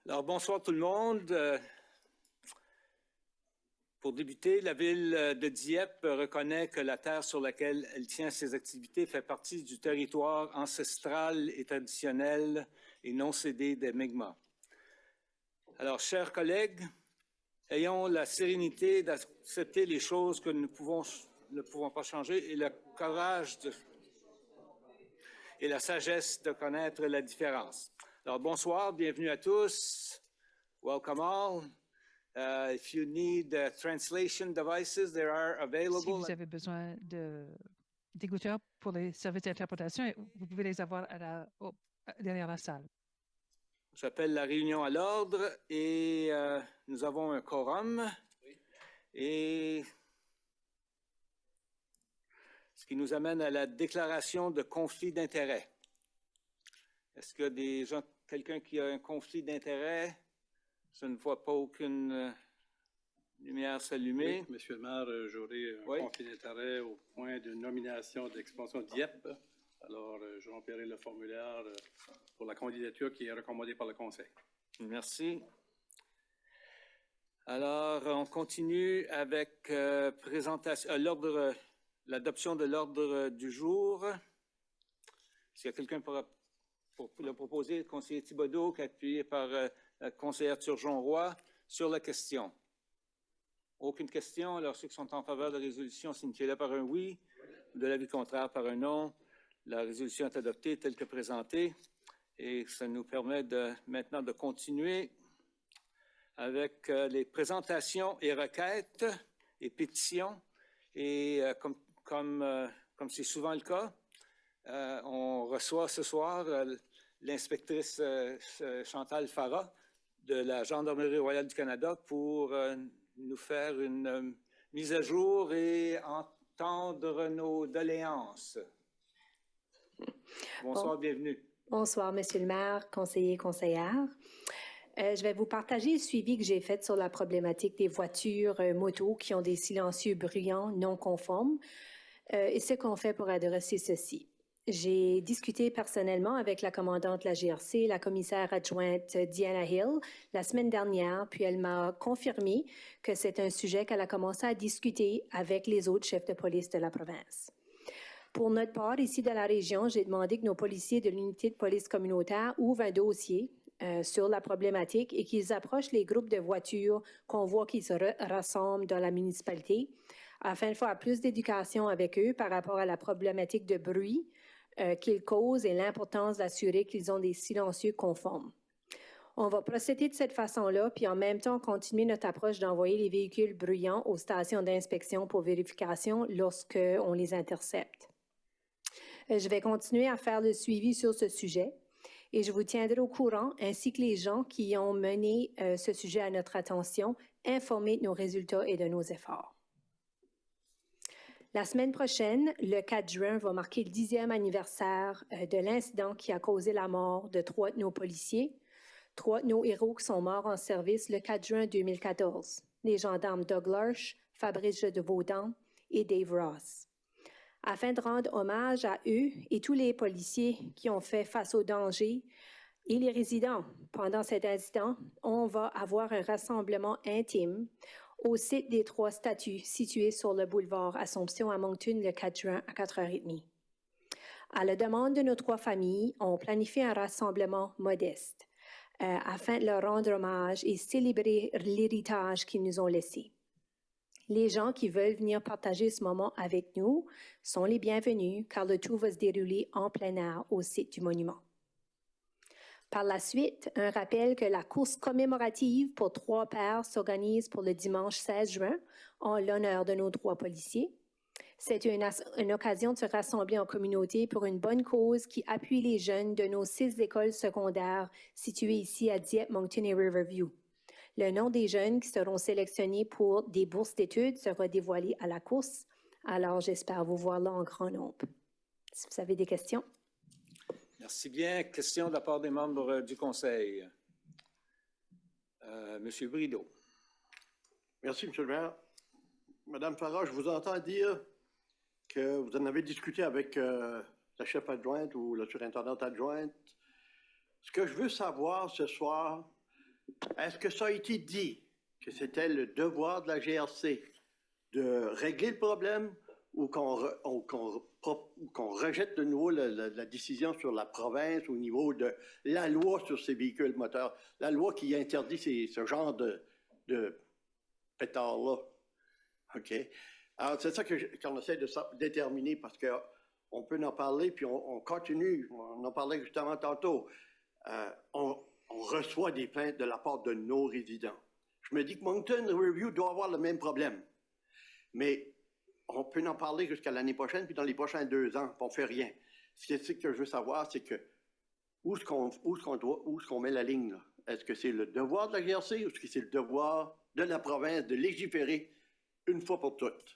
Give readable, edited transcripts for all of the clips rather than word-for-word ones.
Alors, bonsoir tout le monde. Pour débuter, la ville de Dieppe reconnaît que la terre sur laquelle elle tient ses activités fait partie du territoire ancestral et traditionnel et non cédé des Mi'kmaq. Alors, chers collègues, ayons la sérénité d'accepter les choses que nous ne pouvons pas changer et le courage et la sagesse de connaître la différence. Alors, bonsoir, bienvenue à tous. Welcome all. If you need translation devices, they are available. Si vous avez besoin d'écouteurs pour les services d'interprétation, vous pouvez les avoir derrière la salle. J'appelle la réunion à l'ordre et nous avons un quorum. Et ce qui nous amène à la déclaration de conflit d'intérêts. Est-ce qu'il y a quelqu'un qui a un conflit d'intérêts? Je ne vois pas aucune lumière s'allumer. Oui, Monsieur le maire, j'aurai un conflit d'intérêt au point de nomination d'expansion Dieppe. Alors, je remplirai le formulaire pour la candidature qui est recommandée par le Conseil. Merci. Alors, on continue avec l'adoption de l'ordre du jour. S'il y a quelqu'un pour le proposer, le conseiller Thibodeau, appuyé par la conseillère Turgeon-Roy, sur la question. Aucune question. Alors, ceux qui sont en faveur de la résolution, signifiez-le par un oui. De l'avis contraire, par un non. La résolution est adoptée telle que présentée. Et ça nous permet maintenant de continuer avec les présentations et requêtes et pétitions. Et comme c'est souvent le cas, on reçoit ce soir l'inspectrice Chantal Farah de la Gendarmerie royale du Canada pour nous faire une mise à jour et entendre nos doléances. Bonsoir, bienvenue. Bonsoir, Monsieur le maire, conseiller, conseillère. Je vais vous partager le suivi que j'ai fait sur la problématique des voitures motos qui ont des silencieux bruyants non conformes et ce qu'on fait pour adresser ceci. J'ai discuté personnellement avec la commandante de la GRC, la commissaire adjointe Diana Hill, la semaine dernière, puis elle m'a confirmé que c'est un sujet qu'elle a commencé à discuter avec les autres chefs de police de la province. Pour notre part, ici de la région, j'ai demandé que nos policiers de l'unité de police communautaire ouvrent un dossier sur la problématique et qu'ils approchent les groupes de voitures qu'on voit qui se rassemblent dans la municipalité afin de faire plus d'éducation avec eux par rapport à la problématique de bruit qu'ils causent et l'importance d'assurer qu'ils ont des silencieux conformes. On va procéder de cette façon-là, puis en même temps continuer notre approche d'envoyer les véhicules bruyants aux stations d'inspection pour vérification lorsqu'on les intercepte. Je vais continuer à faire le suivi sur ce sujet et je vous tiendrai au courant, ainsi que les gens qui ont mené ce sujet à notre attention, informés de nos résultats et de nos efforts. La semaine prochaine, le 4 juin, va marquer le 10e anniversaire de l'incident qui a causé la mort de 3 de nos policiers, 3 de nos héros qui sont morts en service le 4 juin 2014, les gendarmes Doug Larche, Fabrice de Vaudan et Dave Ross. Afin de rendre hommage à eux et tous les policiers qui ont fait face au danger et les résidents pendant cet incident, on va avoir un rassemblement intime au site des 3 statues situés sur le boulevard Assomption à Moncton le 4 juin à 4h30. À la demande de nos 3 familles, on planifie un rassemblement modeste afin de leur rendre hommage et célébrer l'héritage qu'ils nous ont laissé. Les gens qui veulent venir partager ce moment avec nous sont les bienvenus car le tout va se dérouler en plein air au site du monument. Par la suite, un rappel que la course commémorative pour 3 paires s'organise pour le dimanche 16 juin en l'honneur de nos 3 policiers. C'est une occasion de se rassembler en communauté pour une bonne cause qui appuie les jeunes de nos 6 écoles secondaires situées ici à Dieppe, Moncton et Riverview. Le nom des jeunes qui seront sélectionnés pour des bourses d'études sera dévoilé à la course. Alors, j'espère vous voir là en grand nombre. Si vous avez des questions. Merci bien. Questions de la part des membres du Conseil. Monsieur Brideau. Merci, Monsieur le maire. Madame Farah, je vous entends dire que vous en avez discuté avec la chef adjointe ou la surintendante adjointe. Ce que je veux savoir ce soir, Est-ce que ça a été dit que c'était le devoir de la GRC de régler le problème ou qu'on rejette de nouveau la décision sur la province au niveau de la loi sur ces véhicules moteurs, la loi qui interdit ce genre de pétard-là? OK? Alors, c'est ça qu'on essaie de déterminer parce qu'on peut en parler, puis on continue. On en parlait justement tantôt. On reçoit des plaintes de la part de nos résidents. Je me dis que Moncton Review doit avoir le même problème. Mais on peut en parler jusqu'à l'année prochaine, puis dans les prochains 2 ans, on ne fait rien. Ce que je veux savoir, c'est que où est-ce qu'on met la ligne, là? Est-ce que c'est le devoir de la GRC ou est-ce que c'est le devoir de la province de légiférer une fois pour toutes?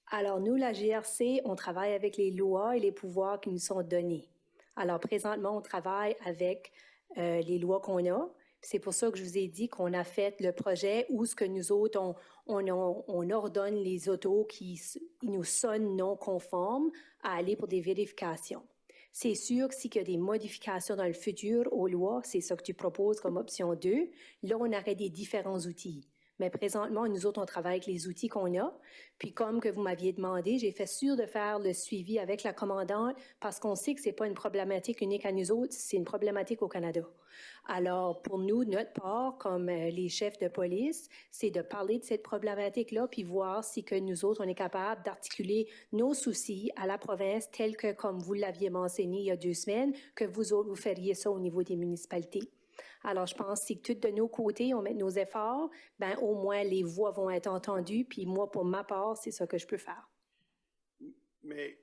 Alors, nous, la GRC, on travaille avec les lois et les pouvoirs qui nous sont donnés. Alors, présentement, on travaille avec les lois qu'on a. C'est pour ça que je vous ai dit qu'on a fait le projet où ce que nous autres, on ordonne les autos qui nous sonnent non conformes à aller pour des vérifications. C'est sûr que s'il y a des modifications dans le futur aux lois, c'est ça que tu proposes comme option 2, là, on aurait des différents outils. Mais présentement, nous autres, on travaille avec les outils qu'on a. Puis comme que vous m'aviez demandé, j'ai fait sûr de faire le suivi avec la commandante parce qu'on sait que ce n'est pas une problématique unique à nous autres, c'est une problématique au Canada. Alors, pour nous, notre part, comme les chefs de police, c'est de parler de cette problématique-là puis voir si que nous autres, on est capable d'articuler nos soucis à la province tels que, comme vous l'aviez mentionné il y a 2 semaines, que vous autres, vous feriez ça au niveau des municipalités. Alors, je pense que si tout de nos côtés, on met nos efforts, ben au moins les voix vont être entendues. Puis moi, pour ma part, c'est ça que je peux faire. Mais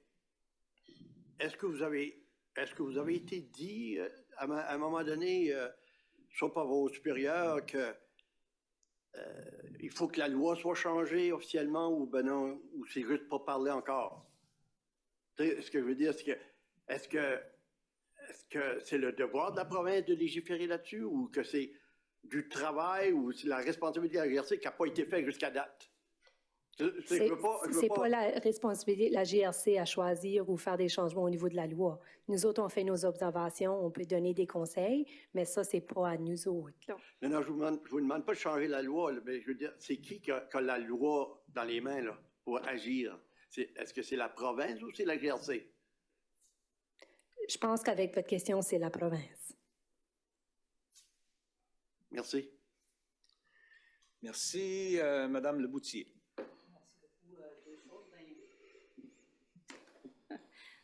est-ce que vous avez été dit à un moment donné, soit par vos supérieurs, que il faut que la loi soit changée officiellement ou ben non, ou c'est juste pas parler encore? Ce que je veux dire, c'est que est-ce que c'est le devoir de la province de légiférer là-dessus ou que c'est du travail ou c'est la responsabilité de la GRC qui n'a pas été faite jusqu'à date? C'est pas la responsabilité de la GRC à choisir ou faire des changements au niveau de la loi. Nous autres, on fait nos observations, on peut donner des conseils, mais ça, c'est pas à nous autres. Non, je vous demande pas de changer la loi, là, mais je veux dire, c'est qui a la loi dans les mains là, pour agir? Est-ce que c'est la province ou c'est la GRC? Je pense qu'avec votre question, c'est la province. Merci. Merci, Madame Leboutier.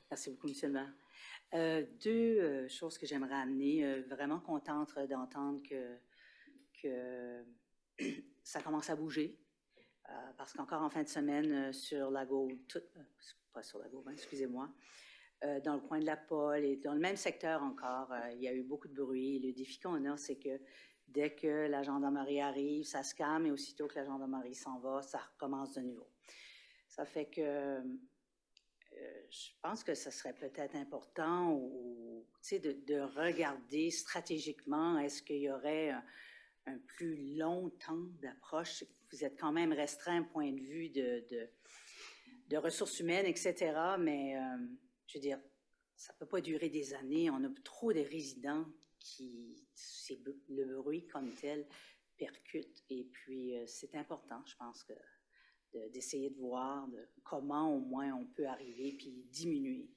Merci beaucoup, M. le maire. 2 choses que j'aimerais amener. Vraiment contente d'entendre que ça commence à bouger. Parce qu'encore en fin de semaine, sur la Gaule, pas sur la Gaule, excusez-moi, dans le coin de la Pole et dans le même secteur encore, il y a eu beaucoup de bruit. Le défi qu'on a, c'est que dès que la gendarmerie arrive, ça se calme et aussitôt que la gendarmerie s'en va, ça recommence de nouveau. Ça fait que je pense que ce serait peut-être important de regarder stratégiquement, est-ce qu'il y aurait un plus long temps d'approche? Vous êtes quand même restreint point de vue de ressources humaines, etc., mais je veux dire, ça ne peut pas durer des années. On a trop de résidents le bruit comme tel percute. Et puis, c'est important, je pense, d'essayer de voir comment au moins on peut arriver puis diminuer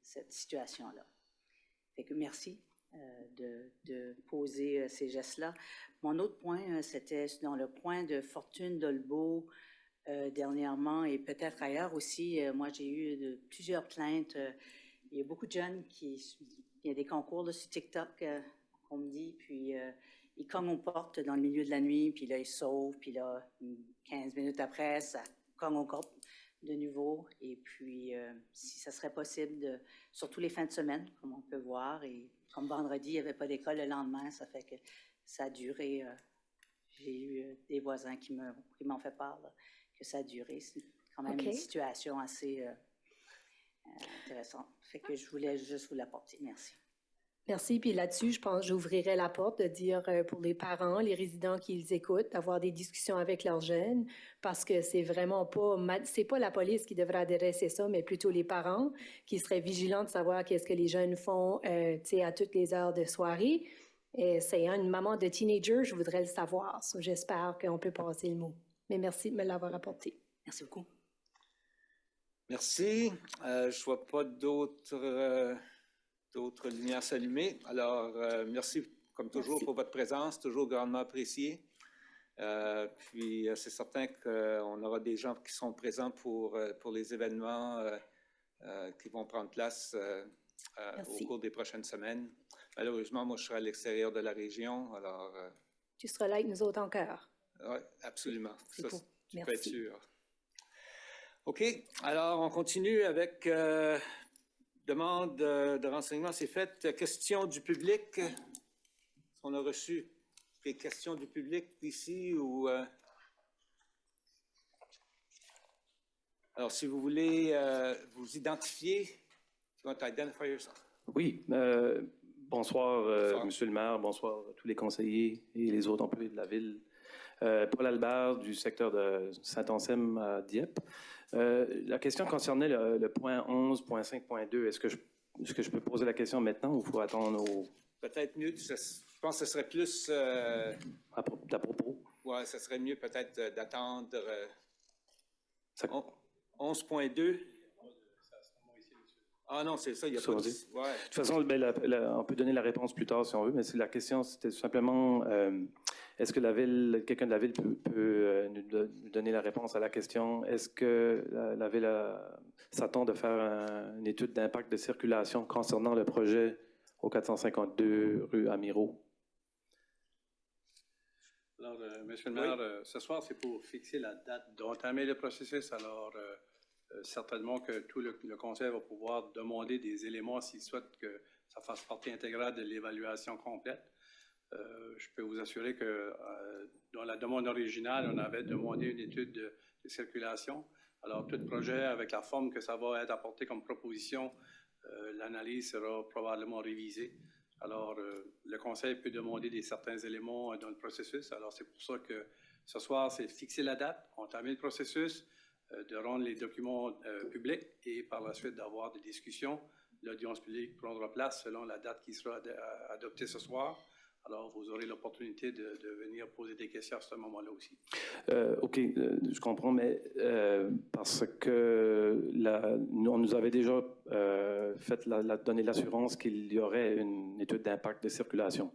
cette situation-là. Fait que merci de poser ces gestes-là. Mon autre point, c'était dans le coin de Fortune d'Olbeau, dernièrement et peut-être ailleurs aussi. Moi, j'ai eu plusieurs plaintes. Il y a beaucoup de jeunes il y a des concours là, sur TikTok, on me dit, puis ils cognent aux portes dans le milieu de la nuit, puis là, ils sauvent, puis là, 15 minutes après, ça cogne aux portes de nouveau. Et puis, si ça serait possible, surtout les fins de semaine, comme on peut voir, et comme vendredi, il n'y avait pas d'école le lendemain, ça fait que ça a duré. J'ai eu des voisins qui m'ont fait part là, que ça a duré. C'est quand même une situation assez intéressante. Fait que je voulais juste vous l'apporter. Merci. Merci. Puis là-dessus, je pense que j'ouvrirais la porte de dire pour les parents, les résidents qui les écoutent, d'avoir des discussions avec leurs jeunes, parce que c'est vraiment pas, c'est pas la police qui devrait adresser ça, mais plutôt les parents qui seraient vigilants de savoir qu'est-ce que les jeunes font, tu sais, à toutes les heures de soirée. Et c'est une maman de teenager, je voudrais le savoir. So, j'espère qu'on peut passer le mot. Mais merci de me l'avoir apporté. Merci beaucoup. Merci. Je ne vois pas d'autres lumières s'allumer. Alors, merci comme toujours Merci. pour votre présence, toujours grandement appréciée. Puis, c'est certain qu'on aura des gens qui sont présents pour les événements qui vont prendre place au cours des prochaines semaines. Malheureusement, moi, je serai à l'extérieur de la région, alors... Tu seras là avec nous autres en cœur. Oui, absolument. C'est Ça, beau. tu peux être Merci. sûr. OK. Alors, on continue avec demande de renseignement. C'est fait. Questions du public. On a reçu des questions du public ici ou... Alors, si vous voulez vous identifier, you want to identify yourself. Oui, bonsoir, Bonsoir. Monsieur le maire, bonsoir à tous les conseillers et les autres employés de la ville. Paul Albert du secteur de Saint-Anselme à Dieppe. La question concernait le point 11.5.2. Est-ce que je peux poser la question maintenant ou il faut attendre Peut-être mieux, je pense que ce serait plus... à propos? Oui, ce serait mieux peut-être d'attendre Ça- 11.2. Ah non, c'est ça, il n'y a Ça pas va de... dire. Ouais. De toute façon, on peut donner la réponse plus tard si on veut, mais la question, c'était simplement, est-ce que quelqu'un de la ville peut nous donner la réponse à la question, est-ce que la ville s'attend de faire une étude d'impact de circulation concernant le projet au 452 rue Amiro? Alors, Monsieur le maire, ce soir, c'est pour fixer la date d'entamer le processus. Alors, certainement que tout le conseil va pouvoir demander des éléments s'il souhaite que ça fasse partie intégrale de l'évaluation complète. Je peux vous assurer que dans la demande originale, on avait demandé une étude de circulation. Alors, tout projet, avec la forme que ça va être apporté comme proposition, l'analyse sera probablement révisée. Alors, le conseil peut demander certains éléments dans le processus. Alors, c'est pour ça que ce soir, c'est fixer la date, entamer le processus, de rendre les documents publics et par la suite d'avoir des discussions. L'audience publique prendra place selon la date qui sera adoptée ce soir. Alors, vous aurez l'opportunité de venir poser des questions à ce moment-là aussi. OK, je comprends, mais parce que on nous avait déjà donné l'assurance qu'il y aurait une étude d'impact de circulation.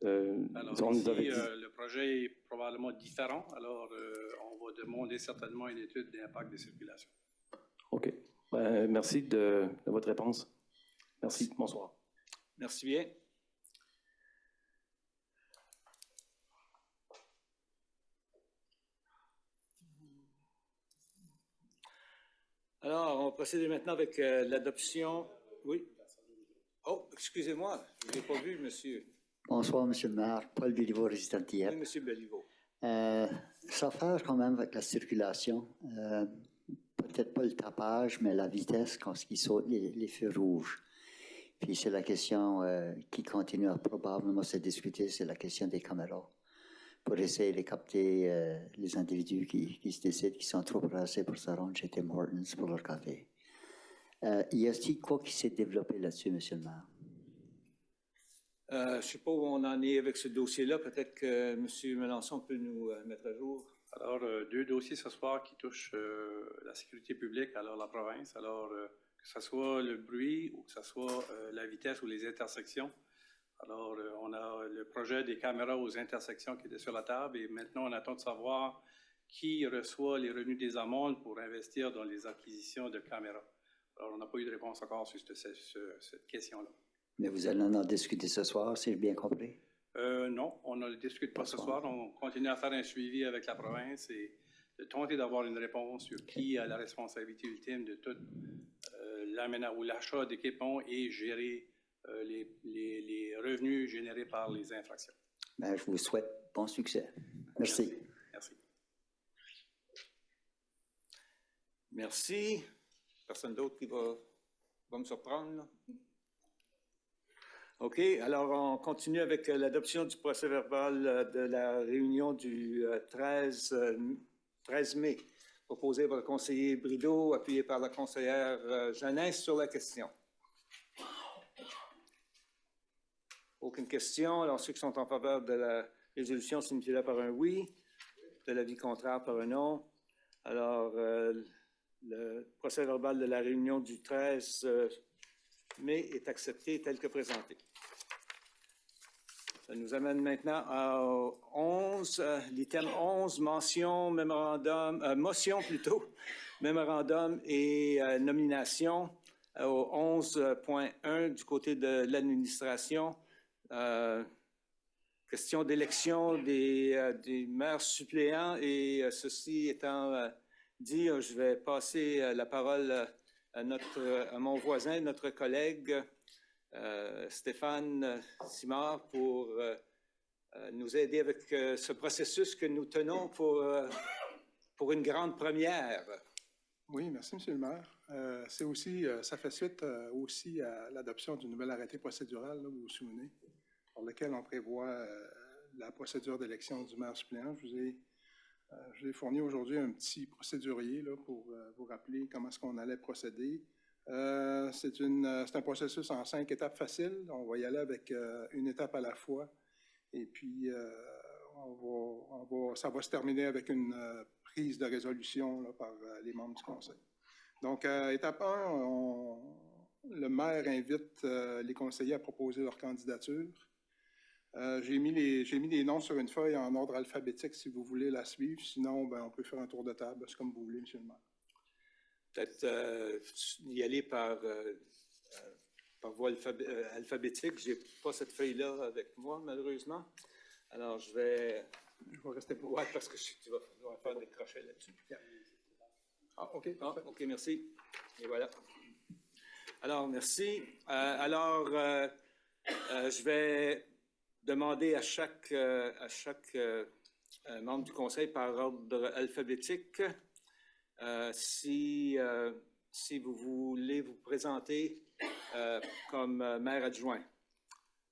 Alors, on ici, nous avait dit... le projet est probablement différent. Alors, on va demander certainement une étude d'impact de circulation. OK. Merci de votre réponse. Merci. Bonsoir. Merci bien. Alors, on va procéder maintenant avec l'adoption. Oui. Oh, excusez-moi, je ne l'ai pas vu, monsieur. Bonsoir, Monsieur le maire. Paul Béliveau, résident de Dieppe. Oui, monsieur Béliveau. Ça fait quand même avec la circulation. Peut-être pas le tapage, mais la vitesse quand ils sautent les feux rouges. Puis c'est la question qui continue à probablement se discuter, c'est la question des caméras. Pour essayer de capter les individus qui se décident, qui sont trop pressés pour se rendre chez Tim Hortons pour leur café. Y a-t-il quoi qui s'est développé là-dessus, Monsieur le maire? Je ne sais pas où on en est avec ce dossier-là. Peut-être que M. Melançon peut nous mettre à jour. Alors, deux dossiers ce soir qui touchent la sécurité publique, alors la province. Alors, que ce soit le bruit ou que ce soit la vitesse ou les intersections. Alors, on a le projet des caméras aux intersections qui était sur la table et maintenant, on attend de savoir qui reçoit les revenus des amendes pour investir dans les acquisitions de caméras. Alors, on n'a pas eu de réponse encore sur cette question-là. Mais vous allez en discuter ce soir, si j'ai bien compris? Non, on ne le discute pas ce soir. On continue à faire un suivi avec la province et de tenter d'avoir une réponse sur qui a la responsabilité ultime de tout ou l'achat d'équipements et gérer les revenus générés par les infractions. Ben, je vous souhaite bon succès. Merci. Merci. Merci. Personne d'autre qui va me surprendre, là? OK. Alors, on continue avec l'adoption du procès-verbal de la réunion du 13 mai, proposé par le conseiller Brideau, appuyé par la conseillère Jeunesse sur la question. Aucune question. Alors, ceux qui sont en faveur de la résolution signifient-là par un oui, de l'avis contraire par un non. Alors, le procès-verbal de la réunion du 13 mai est accepté tel que présenté. Ça nous amène maintenant à 11, l'item 11, motion plutôt, mémorandum et nomination. Au 11.1 du côté de l'administration, question d'élection des maires suppléants et ceci étant dit, je vais passer la parole à mon voisin, notre collègue Stéphane Simard pour nous aider avec ce processus que nous tenons pour une grande première. Oui, merci, M. le maire. C'est aussi, ça fait suite aussi à l'adoption du nouvel arrêté procédural, là, vous vous souvenez, par lequel on prévoit la procédure d'élection du maire suppléant. Je vous ai fourni aujourd'hui un petit procédurier là, pour vous rappeler comment est-ce qu'on allait procéder. C'est un processus en 5 étapes faciles. On va y aller avec une étape à la fois. Et puis, ça va se terminer avec une prise de résolution là, par les membres du Conseil. Donc, étape 1, le maire invite les conseillers à proposer leur candidature. J'ai mis les noms sur une feuille en ordre alphabétique si vous voulez la suivre. Sinon, ben, on peut faire un tour de table. C'est comme vous voulez, M. le maire. Peut-être y aller par voie alphabétique. Je n'ai pas cette feuille-là avec moi, malheureusement. Alors, je vais rester pour... Oui, parce que tu vas faire des crochets là-dessus. Ah, OK. OK, merci. Et voilà. Alors, merci. Je vais demander à chaque membre du Conseil par ordre alphabétique si vous voulez vous présenter comme maire adjoint.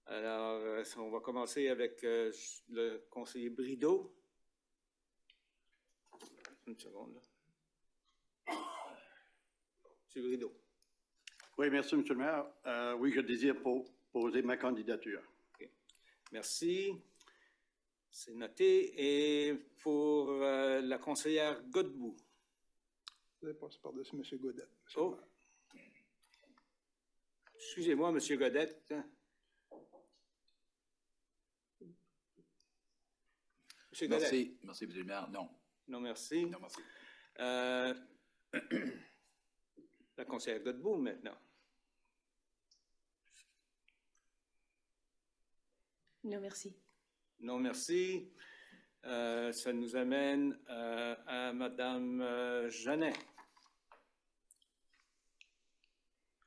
Alors, on va commencer avec le conseiller Brideau. Une seconde. Là. M. Brideau. Oui, merci, M. le maire. Oui, je désire poser ma candidature. Okay. Merci. C'est noté. Et pour la conseillère Godbout. Vous allez passer par-dessus M. Godette. Oh. Excusez-moi, M. Godette. M. Godette. Merci, M. le maire. Non. Non, merci. Non, merci. La conseillère Godbout, maintenant. Non, merci. Non, merci. Ça nous amène à Mme Jeannet.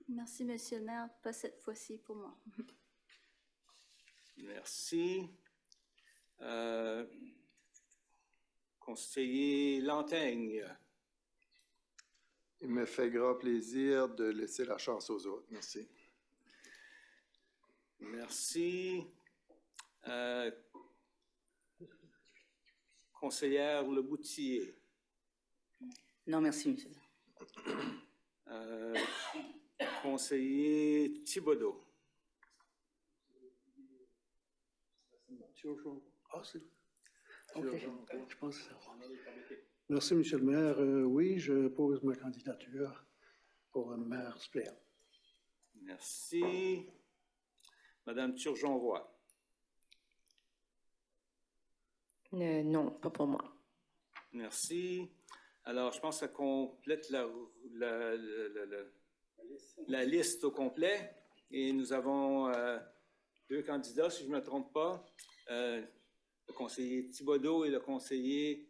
Merci, Monsieur le maire. Pas cette fois-ci pour moi. Merci. Conseiller Lantaigne. Il me fait grand plaisir de laisser la chance aux autres. Merci. Merci. Conseillère Leboutier. Non, merci, monsieur. Conseiller Thibodeau. Ah, c'est... Okay. Je pense que ça va. Merci, Monsieur le maire. Oui, je pose ma candidature pour un maire suppléant. Merci. Madame Turgeon-Roy. Non, pas pour moi. Merci. Alors, je pense que ça complète la liste au complet. Et nous avons deux candidats, si je ne me trompe pas. Le conseiller Thibodeau et le conseiller,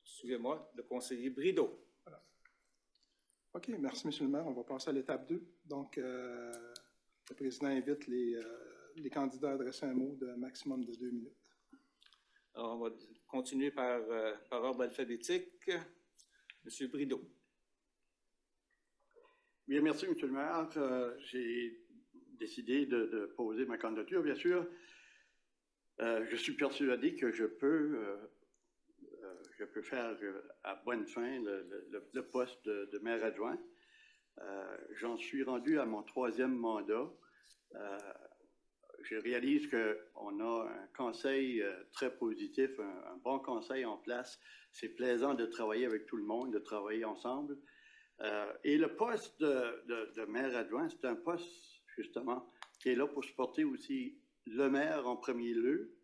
excusez-moi, le conseiller Brideau. Voilà. OK, merci, M. le maire. On va passer à l'étape 2. Donc, le président invite les candidats à adresser un mot de maximum de 2 minutes. Alors, on va continuer par ordre alphabétique. M. Brideau. Bien, merci, M. le maire. J'ai décidé de poser ma candidature, bien sûr. Je suis persuadé que je peux faire à bonne fin le poste de maire adjoint. J'en suis rendu à mon 3e mandat. je réalise qu'on a un conseil très positif, un bon conseil en place. C'est plaisant de travailler avec tout le monde, de travailler ensemble. Et le poste de maire adjoint, c'est un poste, justement, qui est là pour supporter aussi le maire en premier lieu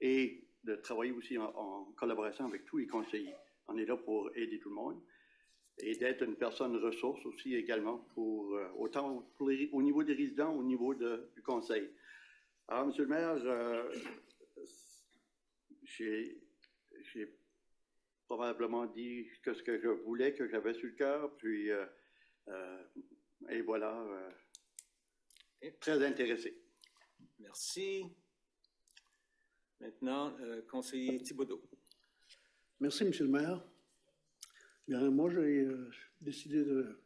et de travailler aussi en collaboration avec tous les conseillers. On est là pour aider tout le monde et d'être une personne ressource aussi également, autant au niveau des résidents, au niveau du conseil. Alors, Monsieur le maire, j'ai probablement dit ce que je voulais, que j'avais sur le cœur, puis et voilà, très intéressé. Merci. Maintenant, conseiller Thibodeau. Merci, Monsieur le maire. Bien, moi, j'ai décidé de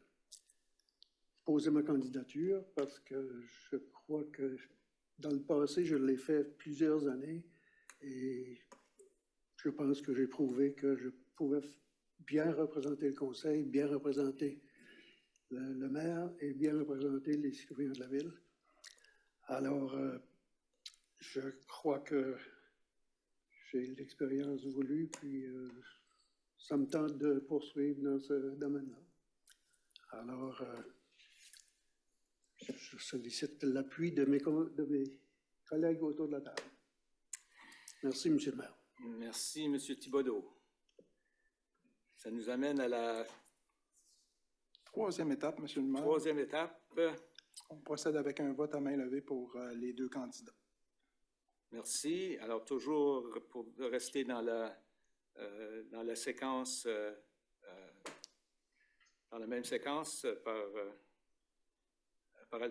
poser ma candidature parce que je crois que dans le passé, je l'ai fait plusieurs années et je pense que j'ai prouvé que je pouvais bien représenter le conseil, bien représenter le maire et bien représenter les citoyens de la ville. Alors, je crois que j'ai l'expérience voulue, puis ça me tente de poursuivre dans ce domaine-là. Alors, je sollicite l'appui de mes collègues autour de la table. Merci, Monsieur le maire. Merci, M. Thibodeau. Ça nous amène à la Troisième étape, Monsieur le maire. troisième étape. On procède avec un vote à main levée pour les deux candidats. Merci. Alors, toujours pour rester dans la séquence, dans la même séquence par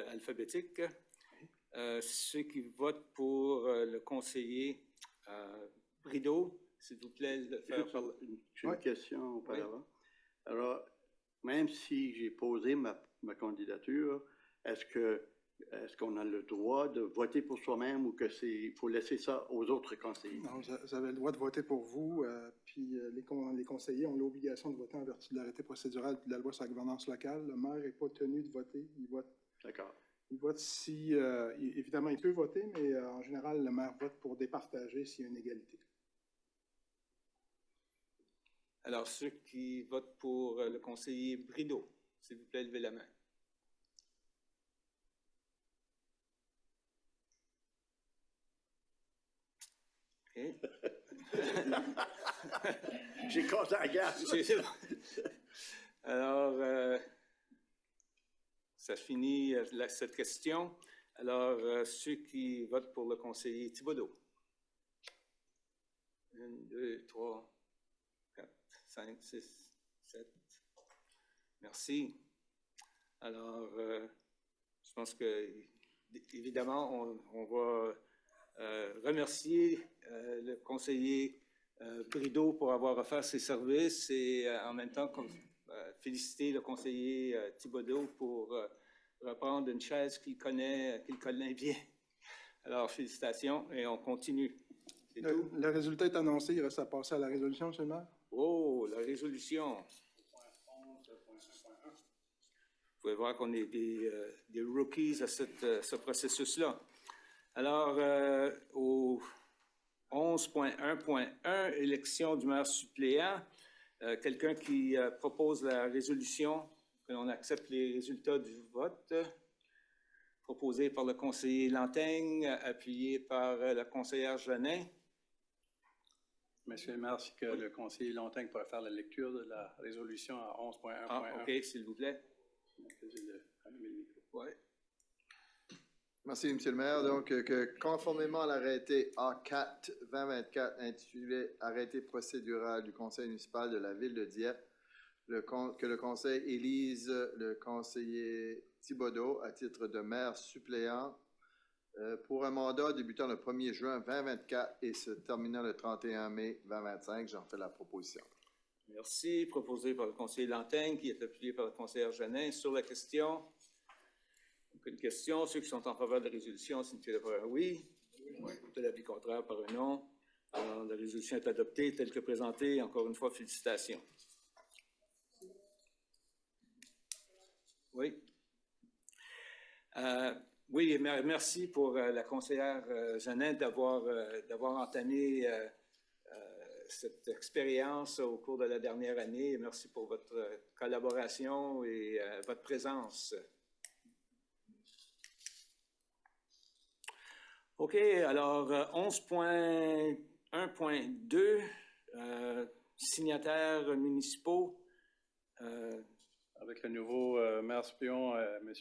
alphabétique, ceux qui votent pour le conseiller Brideau, s'il vous plaît, le faire par... J'ai une question auparavant. Oui. Alors, même si j'ai posé ma candidature, est-ce qu'on a le droit de voter pour soi-même ou qu'il faut laisser ça aux autres conseillers? Non, vous avez le droit de voter pour vous, puis les conseillers ont l'obligation de voter en vertu de l'arrêté procédural et de la loi sur la gouvernance locale. Le maire n'est pas tenu de voter, il vote. D'accord. Il vote si, évidemment, il peut voter, mais en général, le maire vote pour départager s'il y a une égalité. Alors, ceux qui votent pour le conseiller Brideau, s'il vous plaît, levez la main. OK. J'ai cassé la glace. Alors, ça finit cette question. Alors, ceux qui votent pour le conseiller Thibodeau. 1, 2, 3, 4, 5, 6, 7. Merci. Alors, je pense que, évidemment, on va remercier le conseiller Brideau pour avoir offert ses services et en même temps féliciter le conseiller Thibodeau pour reprendre une chaise qu'il connaît bien. Alors, félicitations et on continue. Le résultat est annoncé, il reste à passer à la résolution, M. le maire. Oh, la résolution. Vous pouvez voir qu'on est des rookies à ce processus-là. Alors, au 11.1.1, élection du maire suppléant, quelqu'un qui propose la résolution, que l'on accepte les résultats du vote, proposé par le conseiller Lantaigne, appuyé par la conseillère Jeannin. Monsieur le maire, si que le conseiller Lantaigne pourrait faire la lecture de la résolution à 11.1.1. Ah, OK, s'il vous plaît. Oui. Merci, M. le maire. Donc, que conformément à l'arrêté A4-2024 intitulé « Arrêté procédural du conseil municipal de la ville de Dieppe », que le conseil élise le conseiller Thibodeau à titre de maire suppléant pour un mandat débutant le 1er juin 2024 et se terminant le 31 mai 2025. J'en fais la proposition. Merci. Proposé par le conseiller Lantaigne, qui est appuyé par le conseiller Jeannin. Sur la question, aucune question. Ceux qui sont en faveur de la résolution, signifient par un oui. De l'avis contraire, par un non. Alors, la résolution est adoptée telle que présentée. Encore une fois, félicitations. Oui. Oui, merci pour la conseillère Jeannette d'avoir entamé cette expérience au cours de la dernière année. Merci pour votre collaboration et votre présence. OK, alors 11.1.2, signataires municipaux. Avec le nouveau maire suppléant, M.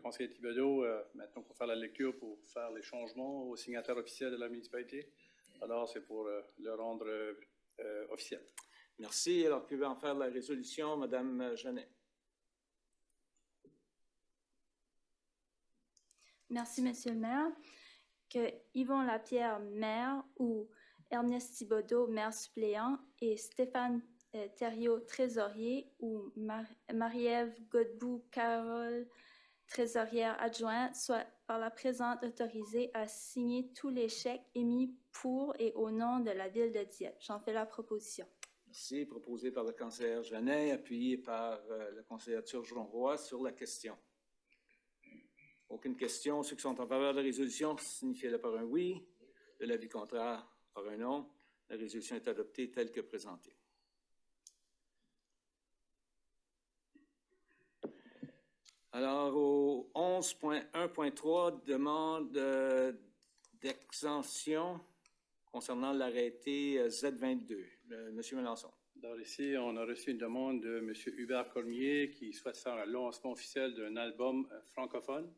conseiller Thibodeau, maintenant pour faire la lecture, pour faire les changements aux signataires officiels de la municipalité. Alors, c'est pour le rendre officiel. Merci. Alors, pouvez en faire la résolution, Mme Jeannet. Merci, Monsieur le maire. Que Yvon Lapierre, maire, ou Ernest Thibodeau, maire suppléant, et Stéphane Thériault, trésorier, ou Marie-Ève Godbout-Carole, trésorière adjointe, soient par la présente autorisés à signer tous les chèques émis pour et au nom de la ville de Dieppe. J'en fais la proposition. Merci. Proposé par le conseiller Jeannet, appuyé par le conseiller Turgeon-Roy sur la question. Aucune question. Ceux qui sont en faveur de la résolution, signifiez-le par un oui. De l'avis contraire, par un non. La résolution est adoptée telle que présentée. Alors, au 11.1.3, demande d'exemption concernant l'arrêté Z22. Monsieur Mélenchon. Alors ici, on a reçu une demande de M. Hubert Cormier qui souhaite faire un lancement officiel d'un album francophone.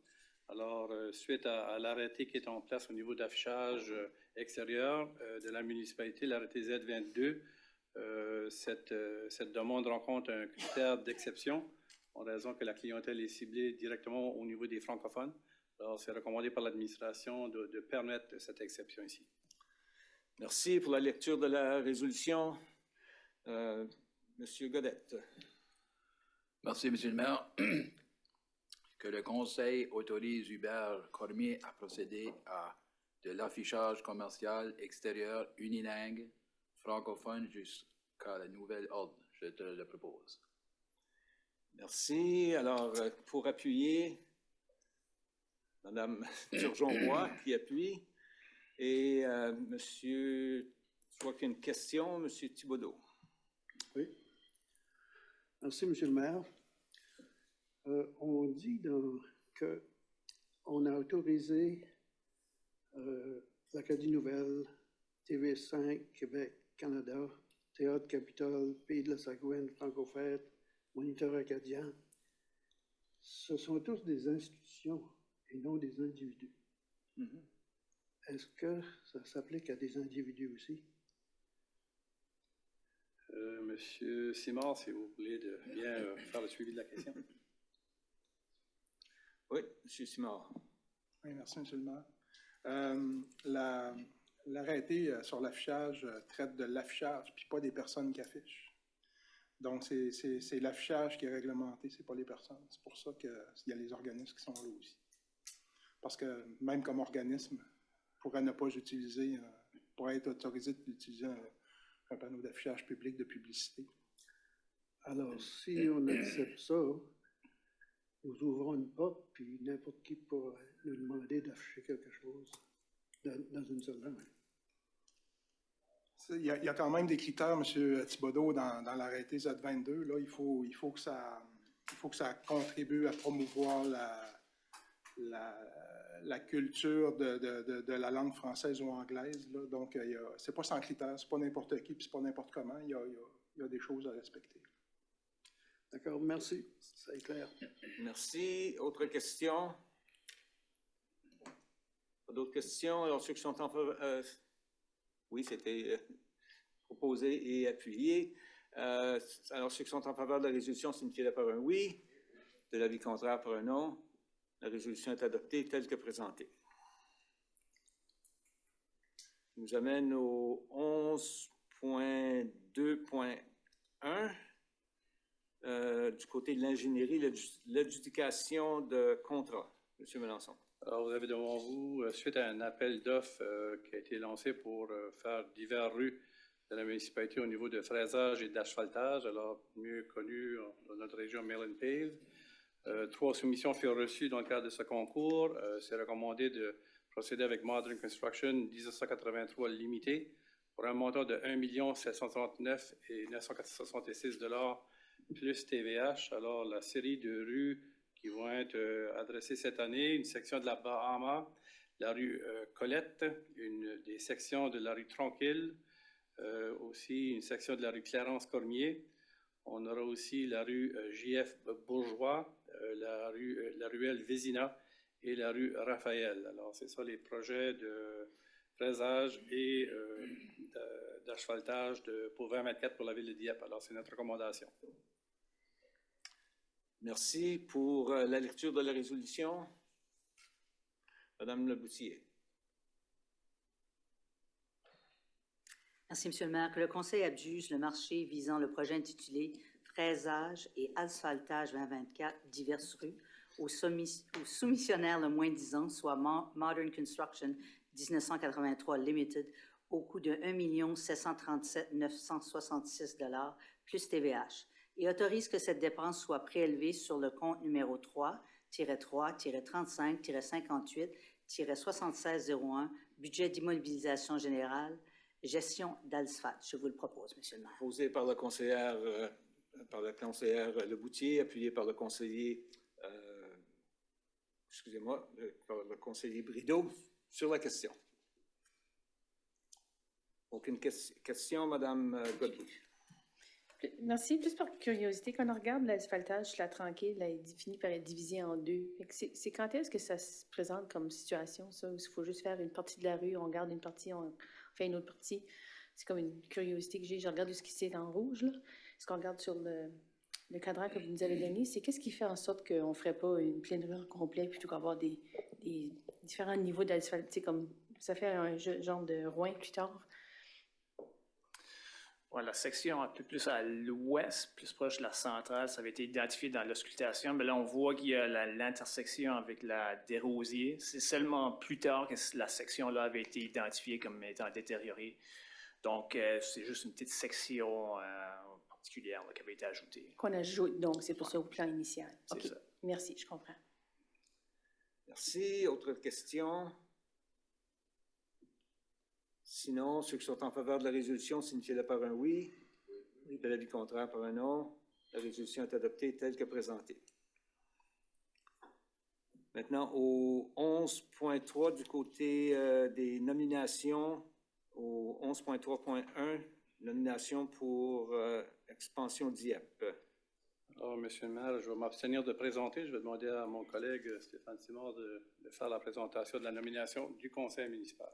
Alors, suite à l'arrêté qui est en place au niveau d'affichage extérieur de la municipalité, l'arrêté Z22, cette demande rencontre un critère d'exception en raison que la clientèle est ciblée directement au niveau des francophones. Alors, c'est recommandé par l'administration de permettre cette exception ici. Merci pour la lecture de la résolution. Monsieur Godette. Merci, Monsieur le maire. Que le Conseil autorise Hubert Cormier à procéder à de l'affichage commercial extérieur unilingue francophone jusqu'à la nouvelle ordre. Je te le propose. Merci. Alors, pour appuyer, Mme Turgeon-Roy qui appuie. Et Monsieur, je vois qu'il y a une question, Monsieur Thibodeau. Oui. Merci, Monsieur le maire. On dit qu'on a autorisé l'Acadie Nouvelle, TV5, Québec, Canada, Théâtre Capitole, Pays de la Sagouine, Francofête, Moniteur acadien. Ce sont tous des institutions et non des individus. Mm-hmm. Est-ce que ça s'applique à des individus aussi? Monsieur Simard, si vous voulez bien faire le suivi de la question. Oui, M. Simard. Oui, merci, M. le maire. L'arrêté sur l'affichage traite de l'affichage, puis pas des personnes qui affichent. Donc, c'est l'affichage qui est réglementé, ce n'est pas les personnes. C'est pour ça qu'il y a les organismes qui sont là aussi. Parce que même comme organisme, pourrait ne pas utiliser, pourrait être autorisé d'utiliser un panneau d'affichage public de publicité. Alors, si on accepte ça, nous ouvrons une porte, puis n'importe qui pourra nous demander d'afficher quelque chose dans une seule main. Il y a quand même des critères, M. Thibodeau, dans l'arrêté Z22. Là, il faut que ça contribue à promouvoir la culture de la langue française ou anglaise. Là. Donc, c'est pas sans critères, c'est pas n'importe qui, puis c'est pas n'importe comment. Il y a des choses à respecter. D'accord, merci. Ça est clair. Merci. Autre question? Pas d'autres questions? Alors, ceux qui sont en faveur... oui, c'était proposé et appuyé. Alors, ceux qui sont en faveur de la résolution signifient par un oui. De l'avis contraire, par un non. La résolution est adoptée telle que présentée. Nous amène au 11.2.1 du côté de l'ingénierie, l'adjudication de contrat. Monsieur Mélenchon. Alors, vous avez devant vous, suite à un appel d'offres qui a été lancé pour faire divers rues de la municipalité au niveau de fraisage et d'asphaltage, alors mieux connu dans notre région Maryland Pave. 3 soumissions furent reçues dans le cadre de ce concours. C'est recommandé de procéder avec Modern Construction 1983 Limité pour un montant de 1 739 966 $ plus TVH. Alors, la série de rues qui vont être adressées cette année, une section de la Bahama, la rue Colette, une des sections de la rue Tranquille, aussi une section de la rue Clarence-Cormier. On aura aussi la rue J.F. Bourgeois, la ruelle Vézina et la rue Raphaël. Alors, c'est ça les projets de fraisage et d'asphaltage pour 20 mètres carrés pour la ville de Dieppe. Alors, c'est notre recommandation. Merci pour la lecture de la résolution. Madame Leboutillier. Merci, Monsieur le maire. Que le Conseil adjuge le marché visant le projet intitulé Fraisage et asphaltage 2024 diverses rues au soumissionnaire le moins 10 ans, soit Modern Construction 1983 Limited, au coût de 1 737 966 $ plus TVH, et autorise que cette dépense soit prélevée sur le compte numéro 3-3-35-58-7601, budget d'immobilisation générale, gestion d'Alsphalt. Je vous le propose, Monsieur le maire. Proposé par la conseillère Leboutillier, appuyé par le conseiller, par le conseiller Brideau, sur la question. Aucune question, Madame Godbout. Merci. Juste par curiosité, quand on regarde l'asphaltage, la tranquille, là, il finit par être divisé en deux. C'est quand est-ce que ça se présente comme situation, ça? Ou il faut juste faire une partie de la rue, on garde une partie, on fait une autre partie? C'est comme une curiosité que j'ai. Je regarde ce qui c'est en rouge, là. Ce qu'on regarde sur le cadran que vous nous avez donné, c'est qu'est-ce qui fait en sorte qu'on ne ferait pas une pleine rue complète plutôt qu'avoir des différents niveaux d'asphalte, comme ça fait un genre de Rouen plus tard? Ouais, la section un peu plus à l'ouest, plus proche de la centrale, ça avait été identifié dans l'auscultation, mais là, on voit qu'il y a l'intersection avec la Desrosiers. C'est seulement plus tard que la section-là avait été identifiée comme étant détériorée. Donc, c'est juste une petite section particulière là, qui avait été ajoutée. Qu'on ajoute, donc, c'est pour ça au plan initial. C'est ça. Merci, je comprends. Merci. Autre question? Sinon, ceux qui sont en faveur de la résolution, signifiez-le par un oui. De l'avis contraire par un non. La résolution est adoptée telle que présentée. Maintenant, au 11.3 du côté des nominations, au 11.3.1, nomination pour expansion Dieppe. Alors, Monsieur le maire, je vais m'abstenir de présenter. Je vais demander à mon collègue Stéphane Simard de faire la présentation de la nomination du conseil municipal.